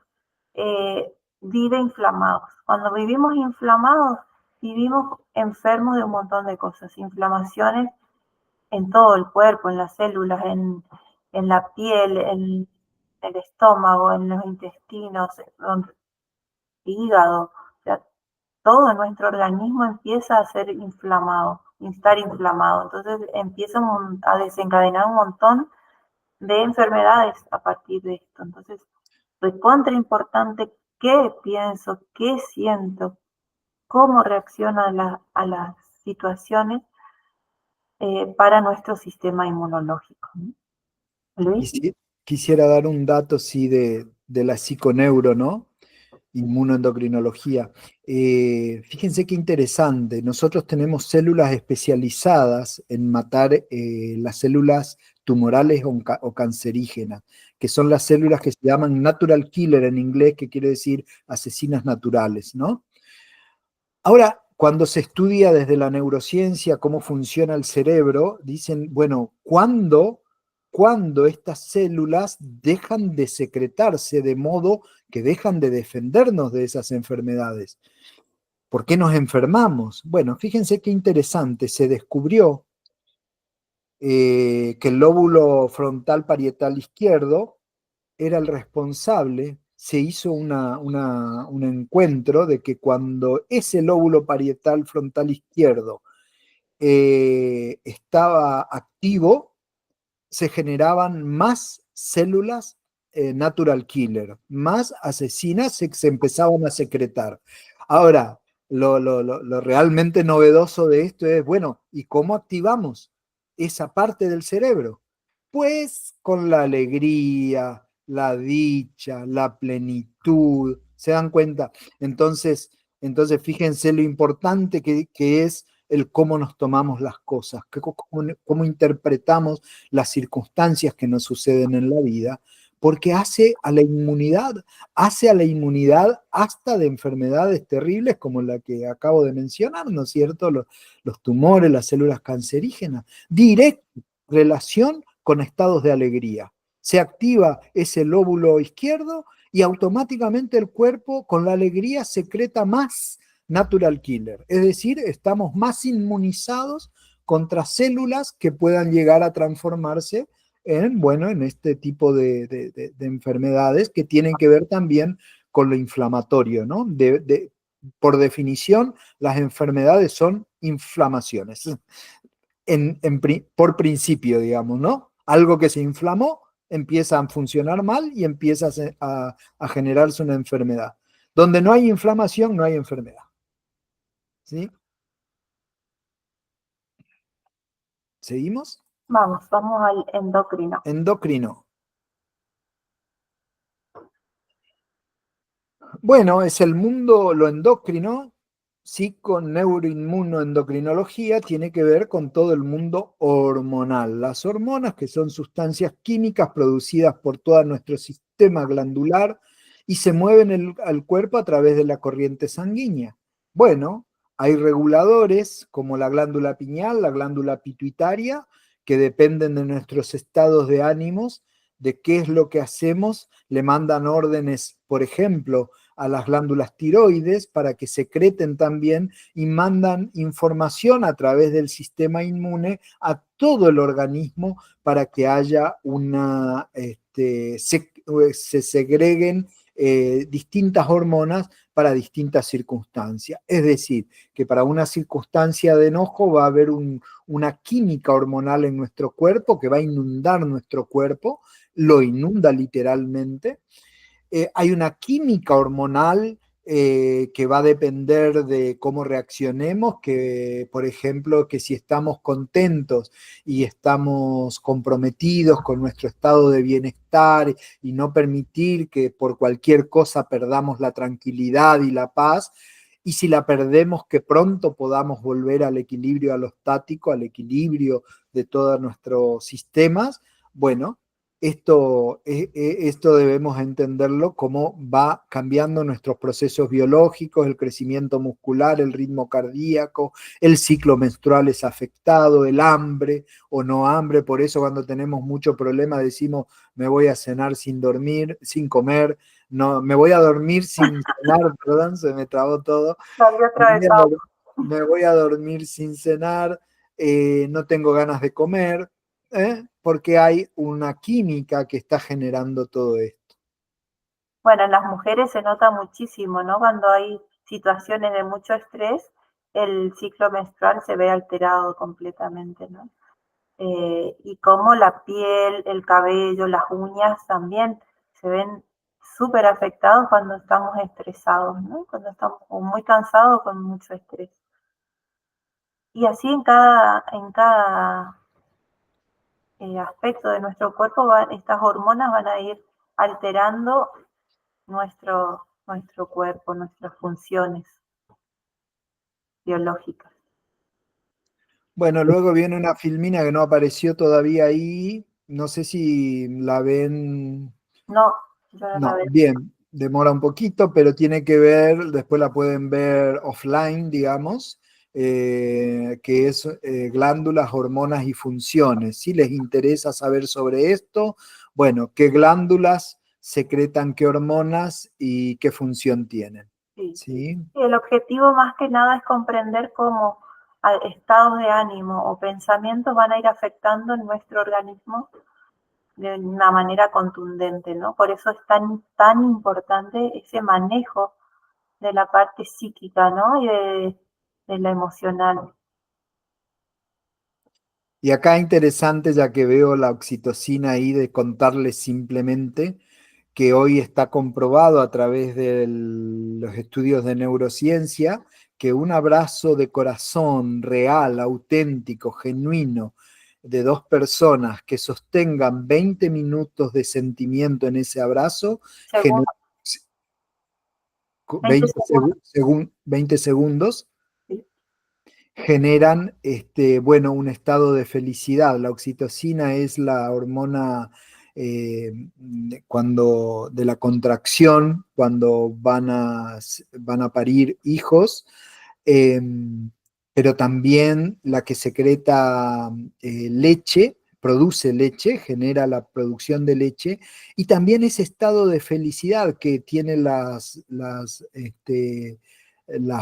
vive inflamados. Cuando vivimos inflamados, vivimos enfermos de un montón de cosas, inflamaciones en todo el cuerpo, en las células, en la piel, en el estómago, en los intestinos, hígado, o sea, todo nuestro organismo empieza a ser inflamado, estar inflamado. Entonces empiezan a desencadenar un montón de enfermedades a partir de esto. Entonces, recontra importante qué pienso, qué siento, cómo reacciono a las situaciones para nuestro sistema inmunológico. Luis. Quisiera dar un dato, sí, de la psiconeuro, ¿no? Inmunoendocrinología. Fíjense qué interesante. Nosotros tenemos células especializadas en matar las células tumorales o cancerígenas, que son las células que se llaman natural killer en inglés, que quiere decir asesinas naturales, ¿no? Ahora, cuando se estudia desde la neurociencia cómo funciona el cerebro, dicen, bueno, ¿cuándo estas células dejan de secretarse de modo que dejan de defendernos de esas enfermedades? ¿Por qué nos enfermamos? Bueno, fíjense qué interesante, se descubrió que el lóbulo frontal parietal izquierdo era el responsable. Se hizo un encuentro de que cuando ese lóbulo parietal frontal izquierdo estaba activo, se generaban más células natural killer, más asesinas se empezaban a secretar. Ahora, lo realmente novedoso de esto es, bueno, ¿y cómo activamos esa parte del cerebro? después con la alegría, la dicha, la plenitud. ¿Se dan cuenta? Entonces fíjense lo importante que es el cómo nos tomamos las cosas, cómo interpretamos las circunstancias que nos suceden en la vida, porque hace a la inmunidad hasta de enfermedades terribles como la que acabo de mencionar, ¿no es cierto? Los tumores, las células cancerígenas, directa relación con estados de alegría. Se activa ese lóbulo izquierdo y automáticamente el cuerpo con la alegría secreta más natural killer, es decir, estamos más inmunizados contra células que puedan llegar a transformarse en este tipo de enfermedades que tienen que ver también con lo inflamatorio, ¿no? Por definición, las enfermedades son inflamaciones, por principio, digamos, ¿no? Algo que se inflamó empieza a funcionar mal y empieza a generarse una enfermedad. Donde no hay inflamación, no hay enfermedad. ¿Sí? ¿Seguimos? Vamos al endocrino. Endocrino. Bueno, es el mundo, lo endocrino, psiconeuroinmunoendocrinología, tiene que ver con todo el mundo hormonal. Las hormonas, que son sustancias químicas producidas por todo nuestro sistema glandular y se mueven al cuerpo a través de la corriente sanguínea. Bueno, hay reguladores como la glándula pineal, la glándula pituitaria, que dependen de nuestros estados de ánimos, de qué es lo que hacemos, le mandan órdenes, por ejemplo, a las glándulas tiroides para que secreten también y mandan información a través del sistema inmune a todo el organismo para que haya se segreguen distintas hormonas para distintas circunstancias. Es decir, que para una circunstancia de enojo va a haber una química hormonal en nuestro cuerpo que va a inundar nuestro cuerpo, lo inunda literalmente. Hay una química hormonal que va a depender de cómo reaccionemos, que por ejemplo, que si estamos contentos y estamos comprometidos con nuestro estado de bienestar y no permitir que por cualquier cosa perdamos la tranquilidad y la paz, y si la perdemos, que pronto podamos volver al equilibrio alostático, al equilibrio de todos nuestros sistemas. Bueno, esto debemos entenderlo como va cambiando nuestros procesos biológicos, el crecimiento muscular, el ritmo cardíaco, el ciclo menstrual es afectado, el hambre o no hambre. Por eso cuando tenemos mucho problema decimos, me voy a cenar sin dormir, sin comer, no, me voy a dormir sin cenar, perdón, se me trabó todo. Me voy a dormir sin cenar, no tengo ganas de comer, porque hay una química que está generando todo esto. Bueno, en las mujeres se nota muchísimo, ¿no? Cuando hay situaciones de mucho estrés, el ciclo menstrual se ve alterado completamente, ¿no? Y como la piel, el cabello, las uñas también se ven súper afectados cuando estamos estresados, ¿no? Cuando estamos muy cansados con mucho estrés. Y así en cada aspecto de nuestro cuerpo, estas hormonas van a ir alterando nuestro cuerpo, nuestras funciones biológicas. Bueno, luego viene una filmina que no apareció todavía ahí, no sé si la ven. No, yo no la No, veo. bien, demora un poquito, pero tiene que ver, después la pueden ver offline, digamos, que es glándulas, hormonas y funciones. Si les interesa saber sobre esto, bueno, qué glándulas secretan qué hormonas y qué función tienen. Sí. ¿Sí? El objetivo más que nada es comprender cómo estados de ánimo o pensamientos van a ir afectando en nuestro organismo de una manera contundente, ¿no? Por eso es tan importante ese manejo de la parte psíquica, ¿no? Y de la emocional. Y acá interesante, ya que veo la oxitocina ahí, de contarles simplemente que hoy está comprobado a través de los estudios de neurociencia que un abrazo de corazón real, auténtico, genuino, de dos personas que sostengan 20 minutos de sentimiento en ese abrazo, Segundo, 20 20, segundos. 20 segundos, Sí. generan bueno, un estado de felicidad. La oxitocina es la hormona cuando, de la contracción, cuando van a parir hijos, eh, pero también la que secreta leche, produce leche, genera la producción de leche, y también ese estado de felicidad que tienen las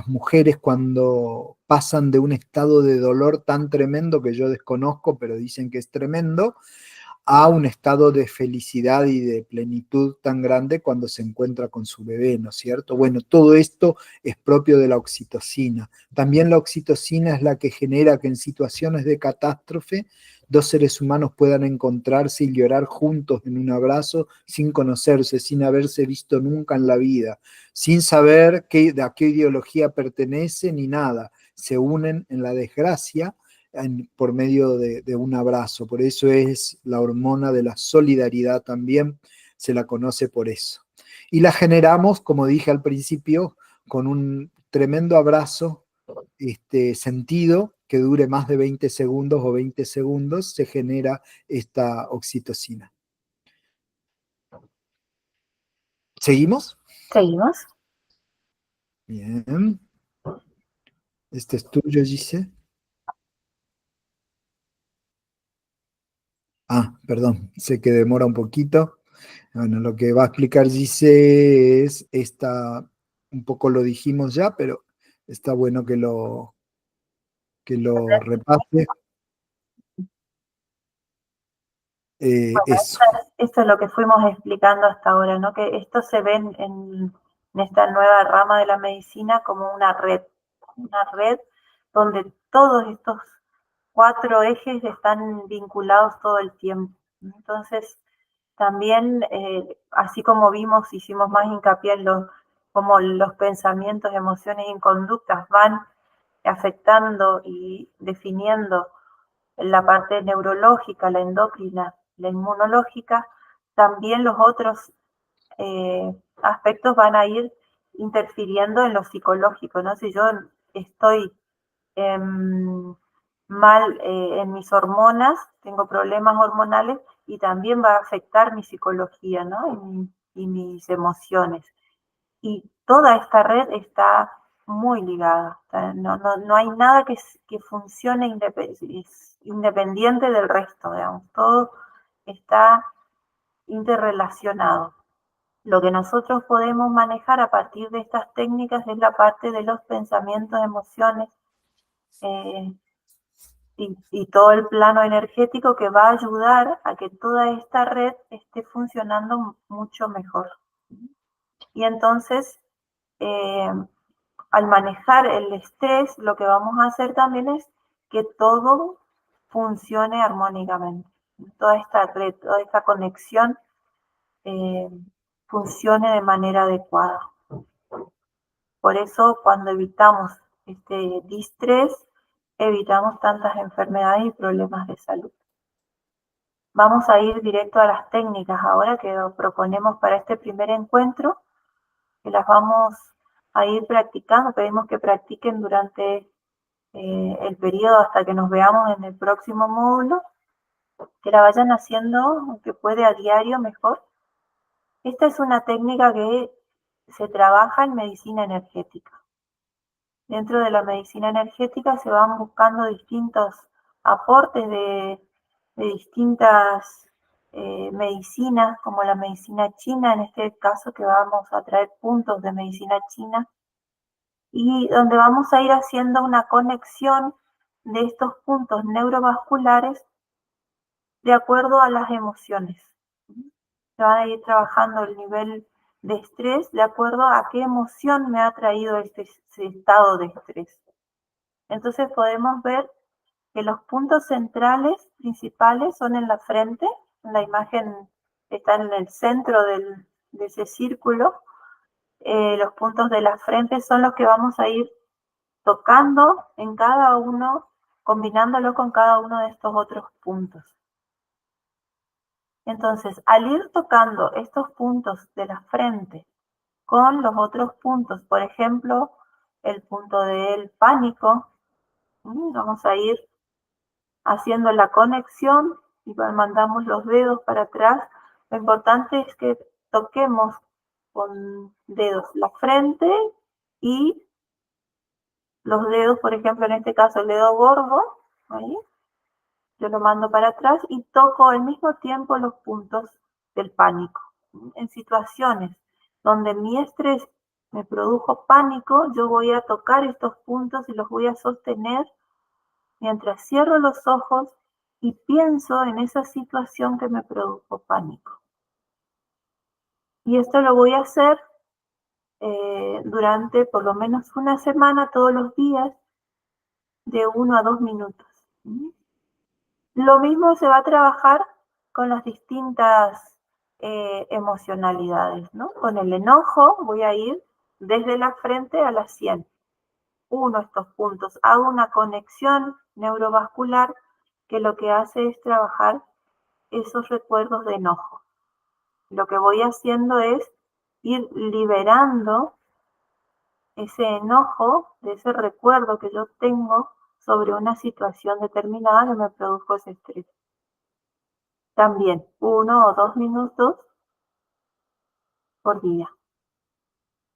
mujeres cuando pasan de un estado de dolor tan tremendo que yo desconozco, pero dicen que es tremendo, a un estado de felicidad y de plenitud tan grande cuando se encuentra con su bebé, ¿no es cierto? Bueno, todo esto es propio de la oxitocina. También la oxitocina es la que genera que en situaciones de catástrofe dos seres humanos puedan encontrarse y llorar juntos en un abrazo sin conocerse, sin haberse visto nunca en la vida, sin saber a qué ideología pertenece ni nada. Se unen en la desgracia por medio de un abrazo. Por eso es la hormona de la solidaridad también, se la conoce por eso. Y la generamos, como dije al principio, con un tremendo abrazo sentido que dure más de 20 segundos o 20 segundos, se genera esta oxitocina. ¿Seguimos? Seguimos. Bien. Este es tuyo, Gise. Ah, perdón, sé que demora un poquito. Bueno, lo que va a explicar Gise es un poco lo dijimos ya, pero está bueno que lo repase. Bueno, Eso. esto es lo que fuimos explicando hasta ahora, ¿no? Que esto se ve en esta nueva rama de la medicina como una red donde todos estos 4 ejes están vinculados todo el tiempo. Entonces, también, así como vimos, hicimos más hincapié en cómo los pensamientos, emociones y conductas van afectando y definiendo la parte neurológica, la endocrina, la inmunológica, también los otros aspectos van a ir interfiriendo en lo psicológico, ¿no? Si yo estoy mal en mis hormonas, tengo problemas hormonales y también va a afectar mi psicología, ¿no? Y mis emociones. Y toda esta red está muy ligada. O sea, no hay nada que funcione independiente del resto, digamos. Todo está interrelacionado. Lo que nosotros podemos manejar a partir de estas técnicas es la parte de los pensamientos, emociones eh, y todo el plano energético que va a ayudar a que toda esta red esté funcionando mucho mejor. Y entonces, eh, al manejar el estrés, lo que vamos a hacer también es que todo funcione armónicamente. Toda esta red, toda esta conexión eh, funcione de manera adecuada. Por eso, cuando evitamos este distrés, evitamos tantas enfermedades y problemas de salud. Vamos a ir directo a las técnicas ahora que proponemos para este primer encuentro, que las vamos a ir practicando. Pedimos que practiquen durante el periodo hasta que nos veamos en el próximo módulo, que la vayan haciendo, aunque puede a diario mejor. Esta es una técnica que se trabaja en medicina energética. Dentro de la medicina energética se van buscando distintos aportes de distintas medicinas, como la medicina china, en este caso que vamos a traer puntos de medicina china, y donde vamos a ir haciendo una conexión de estos puntos neurovasculares de acuerdo a las emociones. Se van a ir trabajando el nivel de estrés de acuerdo a qué emoción me ha traído este estado de estrés. Entonces podemos ver que los puntos centrales principales son en la frente, en la imagen está en el centro de ese círculo. Los puntos de la frente son los que vamos a ir tocando en cada uno combinándolo con cada uno de estos otros puntos. Entonces, al ir tocando estos puntos de la frente con los otros puntos, por ejemplo, el punto del pánico, vamos a ir haciendo la conexión y mandamos los dedos para atrás. Lo importante es que toquemos con dedos la frente y los dedos, por ejemplo, en este caso el dedo gordo, ahí, yo lo mando para atrás y toco al mismo tiempo los puntos del pánico. En situaciones donde mi estrés me produjo pánico, yo voy a tocar estos puntos y los voy a sostener mientras cierro los ojos y pienso en esa situación que me produjo pánico. Y esto lo voy a hacer durante por lo menos una semana, todos los días, de 1 a 2 minutos. Lo mismo se va a trabajar con las distintas emocionalidades, ¿no? Con el enojo voy a ir desde la frente a la sien. Uno estos puntos, hago una conexión neurovascular que lo que hace es trabajar esos recuerdos de enojo. Lo que voy haciendo es ir liberando ese enojo de ese recuerdo que yo tengo sobre una situación determinada que me produjo ese estrés. También 1 o 2 minutos por día.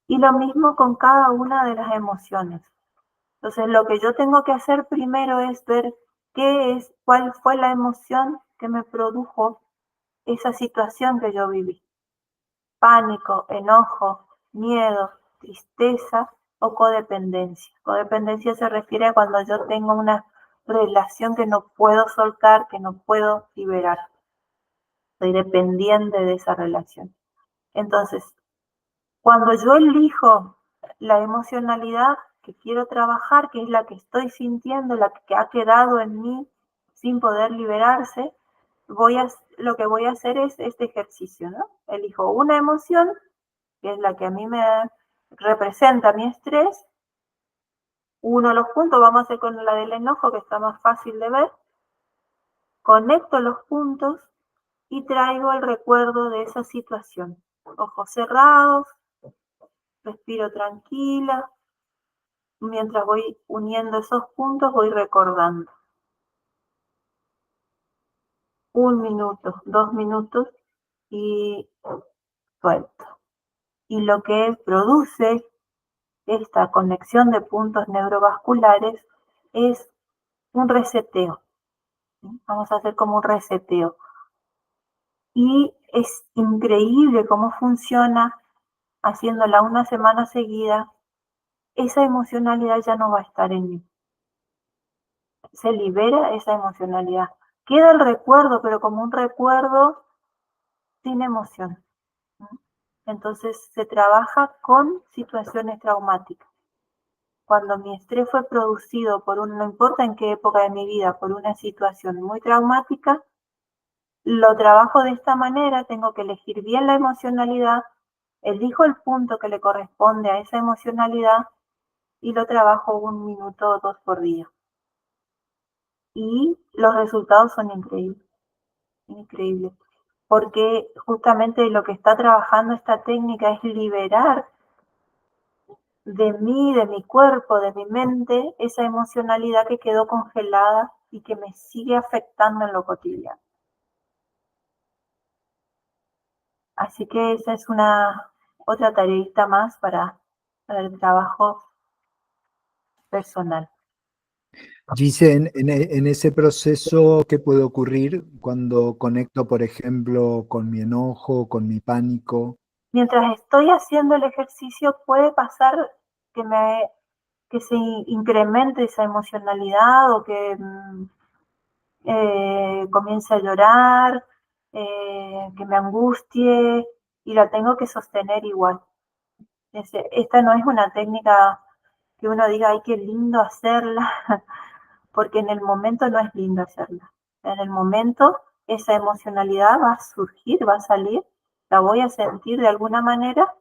Y lo mismo con cada una de las emociones. Entonces, lo que yo tengo que hacer primero es ver cuál fue la emoción que me produjo esa situación que yo viví. Pánico, enojo, miedo, tristeza o codependencia. Codependencia se refiere a cuando yo tengo una relación que no puedo soltar, que no puedo liberar. Soy dependiente de esa relación. Entonces, cuando yo elijo la emocionalidad que quiero trabajar, que es la que estoy sintiendo, la que ha quedado en mí sin poder liberarse, lo que voy a hacer es este ejercicio, ¿no? Elijo una emoción, que es la que a mí me representa mi estrés. Uno de los puntos, vamos a hacer con la del enojo, que está más fácil de ver. Conecto los puntos y traigo el recuerdo de esa situación. Ojos cerrados, respiro tranquila. Mientras voy uniendo esos puntos, voy recordando. 1 minuto, 2 minutos y suelto. Y lo que produce esta conexión de puntos neurovasculares es un reseteo. Vamos a hacer como un reseteo. Y es increíble cómo funciona haciéndola una semana seguida. Esa emocionalidad ya no va a estar en mí. Se libera esa emocionalidad. Queda el recuerdo, pero como un recuerdo sin emoción. Entonces se trabaja con situaciones traumáticas. Cuando mi estrés fue producido no importa en qué época de mi vida, por una situación muy traumática, lo trabajo de esta manera, tengo que elegir bien la emocionalidad, elijo el punto que le corresponde a esa emocionalidad y lo trabajo 1 minuto o 2 por día. Y los resultados son increíbles, increíbles, porque justamente lo que está trabajando esta técnica es liberar de mí, de mi cuerpo, de mi mente, esa emocionalidad que quedó congelada y que me sigue afectando en lo cotidiano. Así que esa es otra tareita más para el trabajo personal. Dice, en ese proceso, ¿qué puede ocurrir cuando conecto, por ejemplo, con mi enojo, con mi pánico? Mientras estoy haciendo el ejercicio, puede pasar que se incremente esa emocionalidad o que comience a llorar, que me angustie y la tengo que sostener igual. Esta no es una técnica que uno diga, ay, qué lindo hacerla, porque en el momento no es lindo hacerla. En el momento esa emocionalidad va a surgir, va a salir, la voy a sentir de alguna manera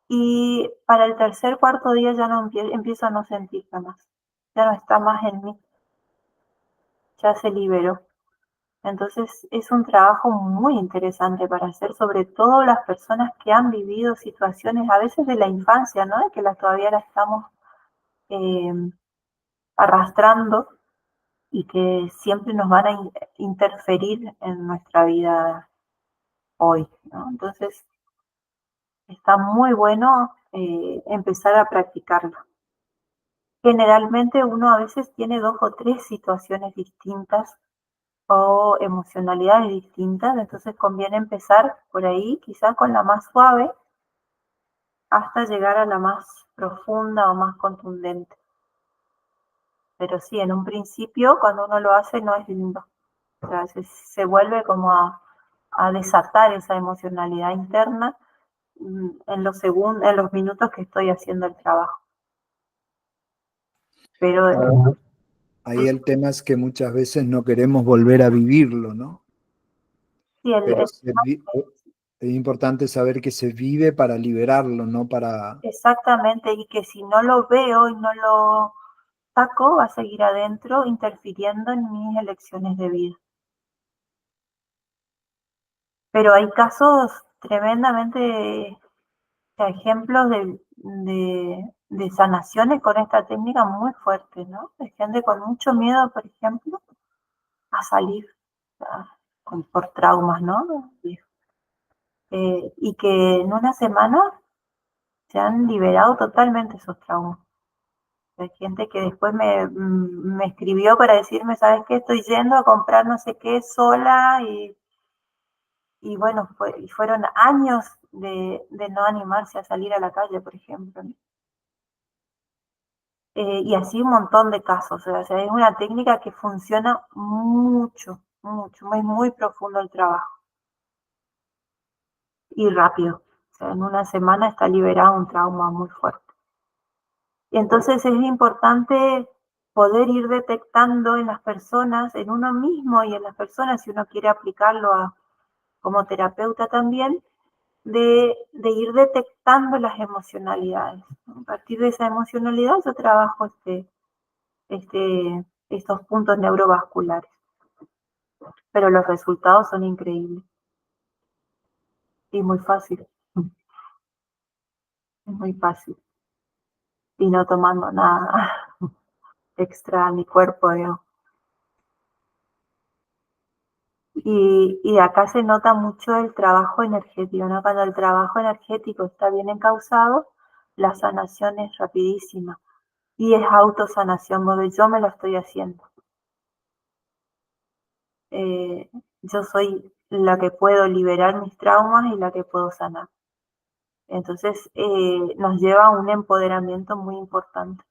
y para el tercer, cuarto día ya no empiezo a no sentirla más. ya no está más en mí, ya se liberó. Entonces es un trabajo muy interesante para hacer, sobre todo las personas que han vivido situaciones a veces de la infancia, ¿no? Que todavía la estamos eh, arrastrando y que siempre nos van a interferir en nuestra vida hoy, ¿no? Entonces está muy bueno empezar a practicarlo. Generalmente uno a veces tiene 2 o 3 situaciones distintas o emocionalidades distintas, entonces conviene empezar por ahí, quizás con la más suave, hasta llegar a la más profunda o más contundente. Pero sí, en un principio, cuando uno lo hace, no es lindo. O sea, se vuelve como a desatar esa emocionalidad interna en los minutos que estoy haciendo el trabajo. Pero ahí el tema es que muchas veces no queremos volver a vivirlo, ¿no? sí, Pero es importante saber que se vive para liberarlo, no para... exactamente, y que si no lo veo y no lo saco, va a seguir adentro interfiriendo en mis elecciones de vida. Pero hay casos tremendamente, ejemplos de sanaciones con esta técnica muy fuertes, ¿no? De gente con mucho miedo, por ejemplo, a salir por traumas, ¿no? Y que en una semana se han liberado totalmente esos traumas. Hay gente que después me escribió para decirme, ¿sabes qué? Estoy yendo a comprar no sé qué sola y bueno, fueron años de no animarse a salir a la calle, por ejemplo. Y así un montón de casos. O sea, es una técnica que funciona mucho, mucho, es muy profundo el trabajo y rápido. O sea, en una semana está liberado un trauma muy fuerte. Y entonces es importante poder ir detectando en las personas, en uno mismo y en las personas, si uno quiere aplicarlo como terapeuta también, de ir detectando las emocionalidades. A partir de esa emocionalidad yo trabajo estos puntos neurovasculares, pero los resultados son increíbles y muy fácil, es muy fácil, y no tomando nada extra a mi cuerpo, digamos. Y acá se nota mucho el trabajo energético, ¿no? Cuando el trabajo energético está bien encauzado, la sanación es rapidísima y es autosanación, porque yo me lo estoy haciendo. Yo soy la que puedo liberar mis traumas y la que puedo sanar. Entonces nos lleva a un empoderamiento muy importante.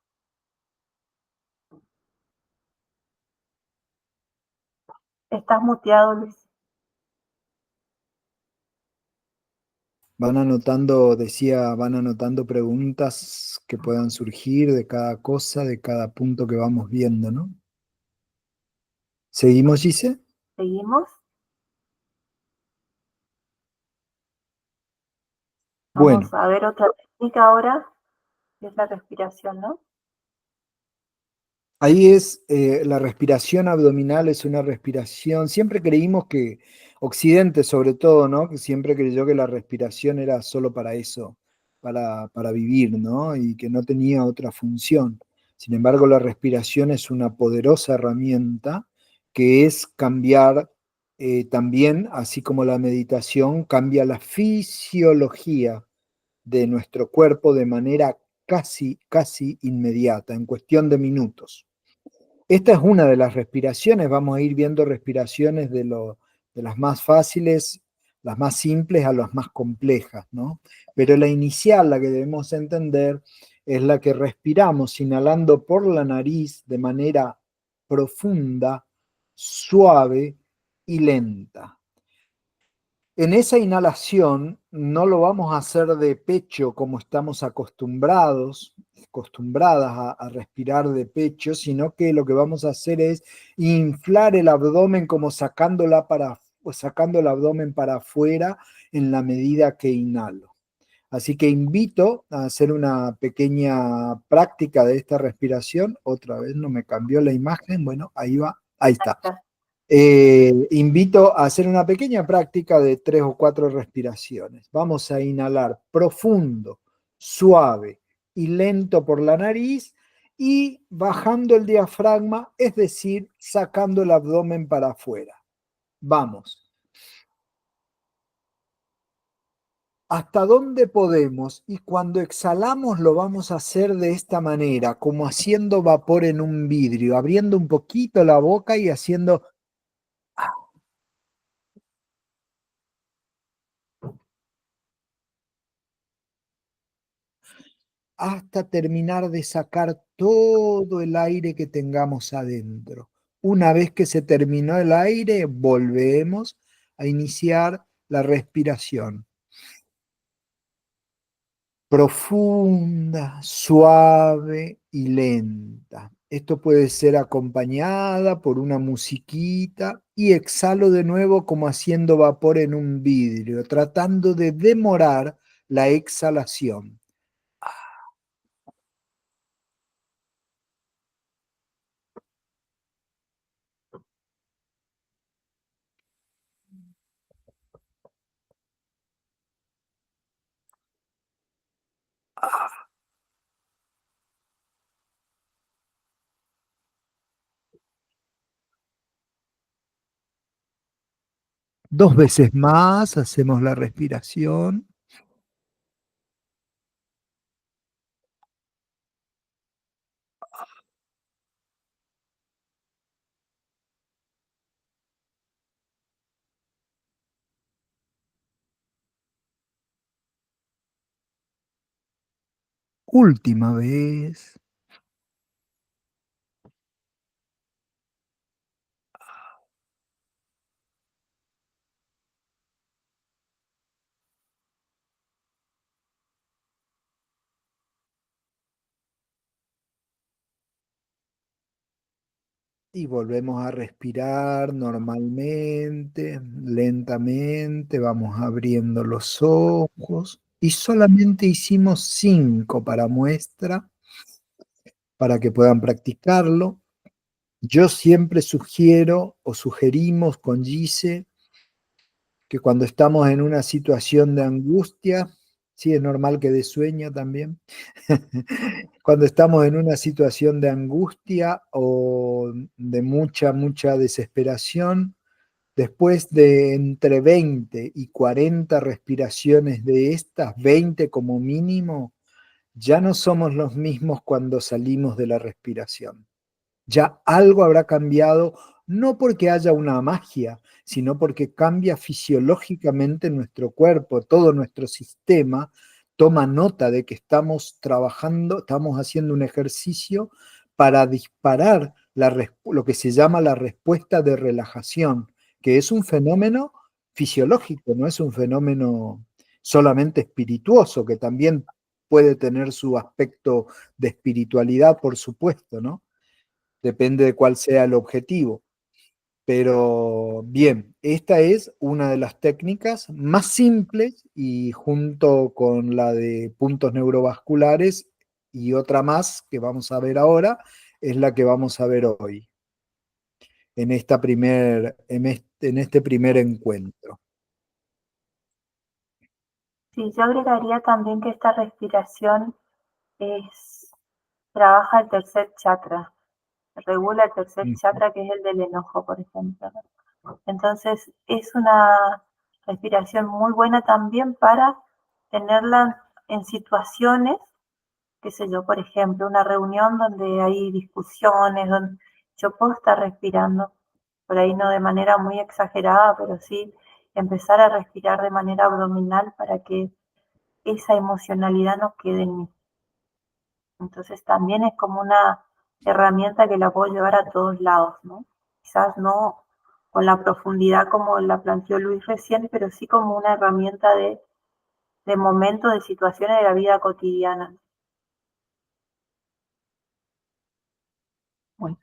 Estás muteado, Luis. Van anotando, decía, van anotando preguntas que puedan surgir de cada cosa, de cada punto que vamos viendo, ¿no? ¿Seguimos, Gise? Seguimos. Bueno, Vamos a ver otra técnica ahora, que es la respiración, ¿no? ahí es la respiración abdominal, es una respiración. Siempre creímos que, Occidente sobre todo, ¿no? Que siempre creyó que la respiración era solo para eso, para vivir, ¿no? Y que no tenía otra función. Sin embargo, la respiración es una poderosa herramienta que es cambiar también, así como la meditación, cambia la fisiología de nuestro cuerpo de manera casi inmediata, en cuestión de minutos. Esta es una de las respiraciones, vamos a ir viendo respiraciones de las más fáciles, las más simples a las más complejas, ¿no? Pero la inicial, la que debemos entender, es la que respiramos inhalando por la nariz de manera profunda, suave y lenta. En esa inhalación no lo vamos a hacer de pecho como estamos acostumbradas a respirar de pecho, sino que lo que vamos a hacer es inflar el abdomen como sacando el abdomen para afuera en la medida que inhalo. Así que invito a hacer una pequeña práctica de esta respiración. Otra vez no me cambió la imagen. Bueno, ahí va. Ahí está. Invito a hacer una pequeña práctica de 3 o 4 respiraciones. Vamos a inhalar profundo, suave y lento por la nariz y bajando el diafragma, es decir, sacando el abdomen para afuera. Vamos. ¿Hasta dónde podemos? Y cuando exhalamos lo vamos a hacer de esta manera, como haciendo vapor en un vidrio, abriendo un poquito la boca y haciendo hasta terminar de sacar todo el aire que tengamos adentro. Una vez que se terminó el aire, volvemos a iniciar la respiración. Profunda, suave y lenta. Esto puede ser acompañada por una musiquita y exhalo de nuevo como haciendo vapor en un vidrio, tratando de demorar la exhalación. 2 veces más hacemos la respiración. Última vez. Y volvemos a respirar normalmente, lentamente, vamos abriendo los ojos y solamente hicimos 5 para muestra, para que puedan practicarlo. Yo siempre sugiero o sugerimos con Gise que cuando estamos en una situación de angustia, sí es normal que dé sueño también, cuando estamos en una situación de angustia o de mucha desesperación, después de entre 20 y 40 respiraciones de estas, 20 como mínimo, ya no somos los mismos cuando salimos de la respiración. Ya algo habrá cambiado, no porque haya una magia, sino porque cambia fisiológicamente nuestro cuerpo, todo nuestro sistema toma nota de que estamos trabajando, estamos haciendo un ejercicio para disparar lo que se llama la respuesta de relajación, que es un fenómeno fisiológico, no es un fenómeno solamente espirituoso, que también puede tener su aspecto de espiritualidad, por supuesto, ¿no? Depende de cuál sea el objetivo. Pero bien, esta es una de las técnicas más simples y junto con la de puntos neurovasculares y otra más que vamos a ver ahora, es la que vamos a ver hoy, en este primer encuentro. Sí, yo agregaría también que esta respiración trabaja el tercer chakra, regula el tercer chakra que es el del enojo, por ejemplo. Entonces es una respiración muy buena también para tenerla en situaciones, qué sé yo, por ejemplo, una reunión donde hay discusiones, donde yo puedo estar respirando, por ahí no de manera muy exagerada, pero sí empezar a respirar de manera abdominal para que esa emocionalidad no quede en mí. Entonces también es como una herramienta que la puedo llevar a todos lados, ¿no? Quizás no con la profundidad como la planteó Luis recién, pero sí como una herramienta de momentos, de situaciones de la vida cotidiana. Bueno,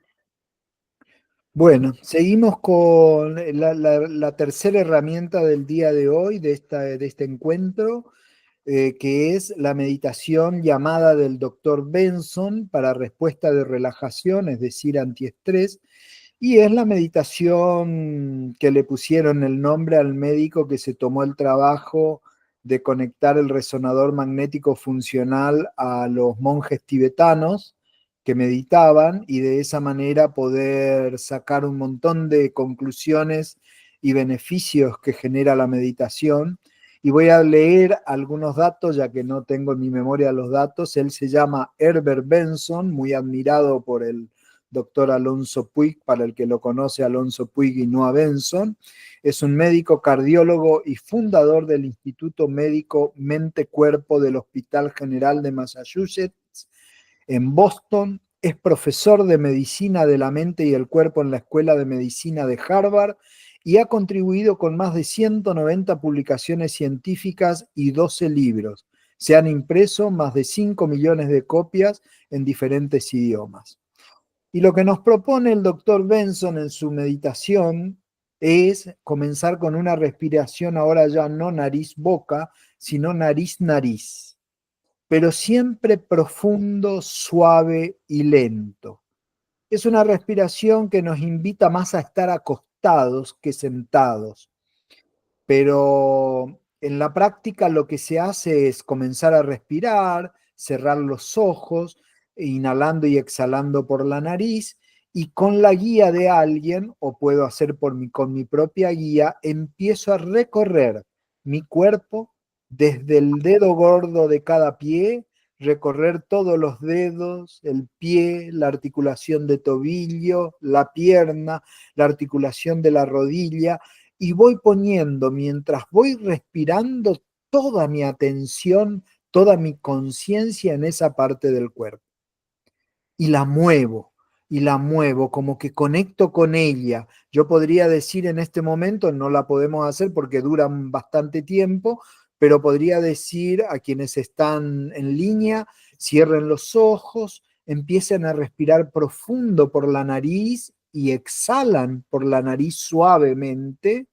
Bueno, seguimos con la tercera herramienta del día de hoy, de este encuentro. que es la meditación llamada del doctor Benson para respuesta de relajación, es decir, antiestrés, y es la meditación que le pusieron el nombre al médico que se tomó el trabajo de conectar el resonador magnético funcional a los monjes tibetanos que meditaban y de esa manera poder sacar un montón de conclusiones y beneficios que genera la meditación. Y voy a leer algunos datos, ya que no tengo en mi memoria los datos. Él se llama Herbert Benson, muy admirado por el doctor Alonso Puig, para el que lo conoce, Alonso Puig y no a Benson. Es un médico cardiólogo y fundador del Instituto Médico Mente-Cuerpo del Hospital General de Massachusetts en Boston. Es profesor de medicina de la mente y el cuerpo en la Escuela de Medicina de Harvard y ha contribuido con más de 190 publicaciones científicas y 12 libros. Se han impreso más de 5 millones de copias en diferentes idiomas. Y lo que nos propone el doctor Benson en su meditación es comenzar con una respiración ahora ya no nariz-boca, sino nariz-nariz, pero siempre profundo, suave y lento. Es una respiración que nos invita más a estar acostados que sentados, pero en la práctica lo que se hace es comenzar a respirar, cerrar los ojos, inhalando y exhalando por la nariz, y con la guía de alguien, o puedo hacer con mi propia guía, empiezo a recorrer mi cuerpo desde el dedo gordo de cada pie, recorrer todos los dedos, el pie, la articulación de tobillo, la pierna, la articulación de la rodilla, y voy poniendo, mientras voy respirando, toda mi atención, toda mi conciencia en esa parte del cuerpo. Y la muevo, como que conecto con ella. Yo podría decir en este momento, no la podemos hacer porque duran bastante tiempo, pero podría decir a quienes están en línea, cierren los ojos, empiecen a respirar profundo por la nariz y exhalan por la nariz suavemente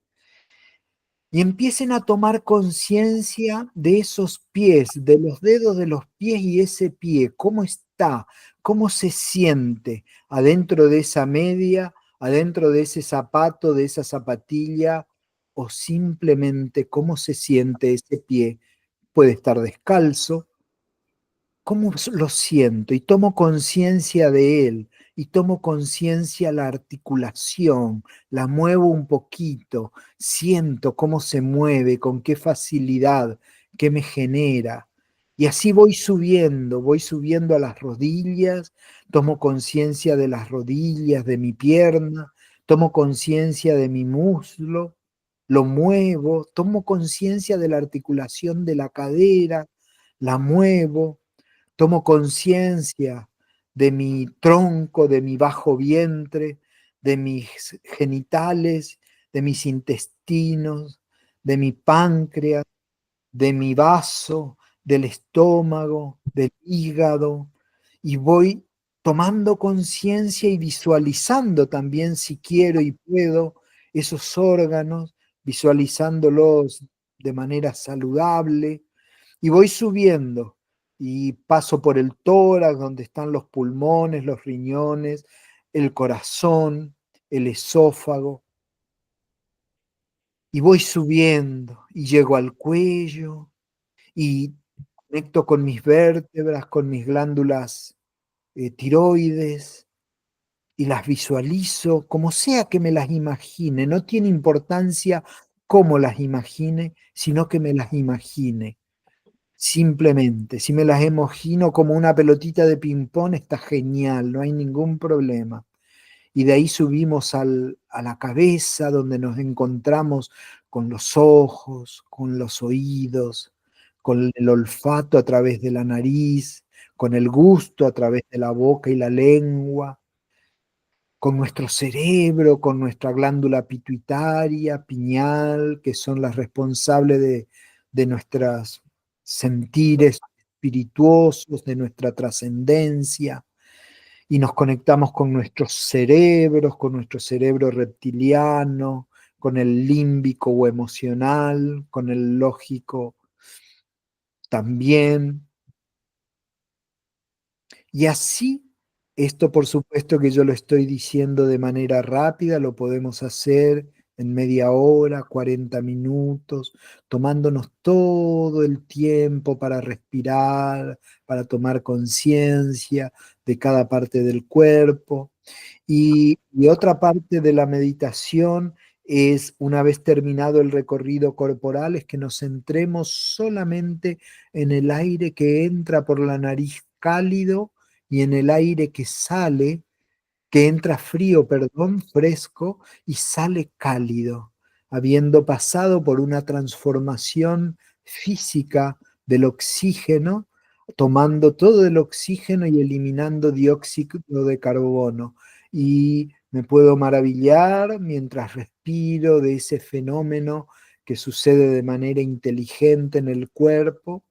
y empiecen a tomar conciencia de esos pies, de los dedos de los pies y ese pie, cómo está, cómo se siente adentro de esa media, adentro de ese zapato, de esa zapatilla, o simplemente cómo se siente ese pie. Puede estar descalzo, cómo lo siento y tomo conciencia de él y tomo conciencia la articulación, la muevo un poquito, siento cómo se mueve, con qué facilidad, qué me genera. Y así voy subiendo a las rodillas, tomo conciencia de las rodillas, de mi pierna, tomo conciencia de mi muslo, lo muevo, tomo conciencia de la articulación de la cadera, la muevo. Tomo conciencia de mi tronco, de mi bajo vientre, de mis genitales, de mis intestinos, de mi páncreas, de mi vaso, del estómago, del hígado, y voy tomando conciencia y visualizando también, si quiero y puedo, esos órganos, visualizándolos de manera saludable, y voy subiendo y paso por el tórax, donde están los pulmones, los riñones, el corazón, el esófago, y voy subiendo y llego al cuello y conecto con mis vértebras, con mis glándulas tiroides, y las visualizo como sea que me las imagine. No tiene importancia cómo las imagine, sino que me las imagine. Simplemente, si me las imagino como una pelotita de ping-pong, está genial, no hay ningún problema. Y de ahí subimos a la cabeza, donde nos encontramos con los ojos, con los oídos, con el olfato a través de la nariz, con el gusto a través de la boca y la lengua, con nuestro cerebro, con nuestra glándula pituitaria, pineal, que son las responsables de nuestros sentires espirituosos, de nuestra trascendencia, y nos conectamos con nuestros cerebros, con nuestro cerebro reptiliano, con el límbico o emocional, con el lógico también. Y así, esto por supuesto que yo lo estoy diciendo de manera rápida, lo podemos hacer en media hora, 40 minutos, tomándonos todo el tiempo para respirar, para tomar conciencia de cada parte del cuerpo. Y otra parte de la meditación es, una vez terminado el recorrido corporal, es que nos centremos solamente en el aire que entra por la nariz cálido y en el aire que entra frío, perdón, fresco y sale cálido, habiendo pasado por una transformación física del oxígeno, tomando todo el oxígeno y eliminando dióxido de carbono. Y me puedo maravillar mientras respiro de ese fenómeno que sucede de manera inteligente en el cuerpo.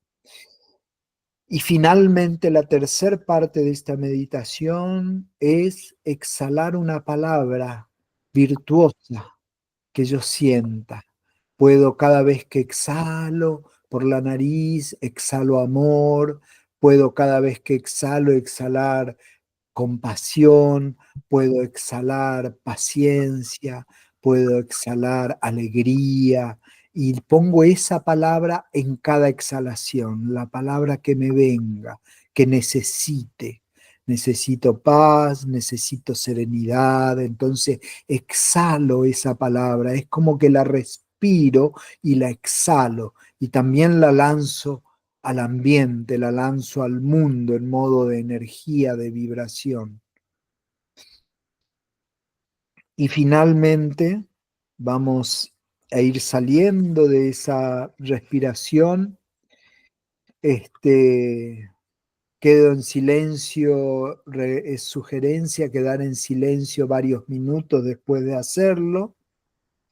Y finalmente, la tercera parte de esta meditación es exhalar una palabra virtuosa que yo sienta. Puedo, cada vez que exhalo por la nariz, exhalo amor. Puedo, cada vez que exhalo, exhalar compasión, puedo exhalar paciencia, puedo exhalar alegría, y pongo esa palabra en cada exhalación, la palabra que me venga, que necesite. Necesito paz, necesito serenidad, entonces exhalo esa palabra, es como que la respiro y la exhalo, y también la lanzo al ambiente, la lanzo al mundo en modo de energía, de vibración. Y finalmente vamos a ir saliendo de esa respiración. Quedo en silencio, es sugerencia quedar en silencio varios minutos después de hacerlo,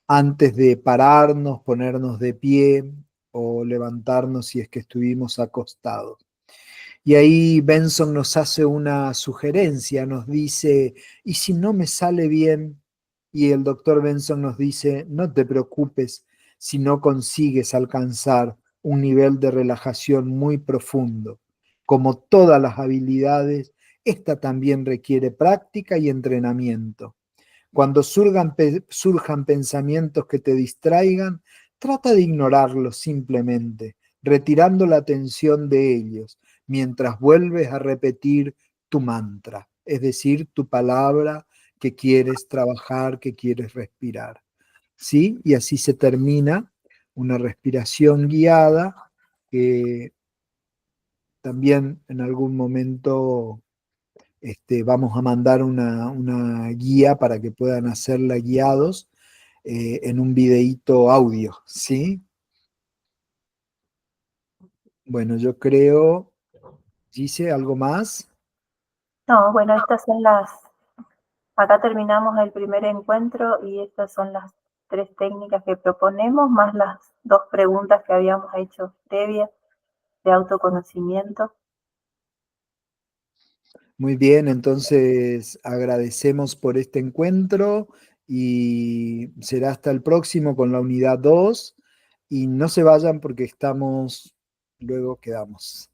antes de pararnos, ponernos de pie o levantarnos si es que estuvimos acostados. Y ahí Benson nos hace una sugerencia, nos dice, ¿y si no me sale bien? Y el doctor Benson nos dice, no te preocupes si no consigues alcanzar un nivel de relajación muy profundo. Como todas las habilidades, esta también requiere práctica y entrenamiento. Cuando surjan pensamientos que te distraigan, trata de ignorarlos simplemente, retirando la atención de ellos, mientras vuelves a repetir tu mantra, es decir, tu palabra que quieres trabajar, que quieres respirar. ¿Sí? Y así se termina una respiración guiada que también en algún momento vamos a mandar una guía para que puedan hacerla guiados en un videíto audio, ¿sí? Bueno, yo creo, dice algo más. No, bueno, acá terminamos el primer encuentro y estas son las 3 técnicas que proponemos, más las 2 preguntas que habíamos hecho previas de autoconocimiento. Muy bien, entonces agradecemos por este encuentro y será hasta el próximo con la unidad 2 y no se vayan porque luego quedamos.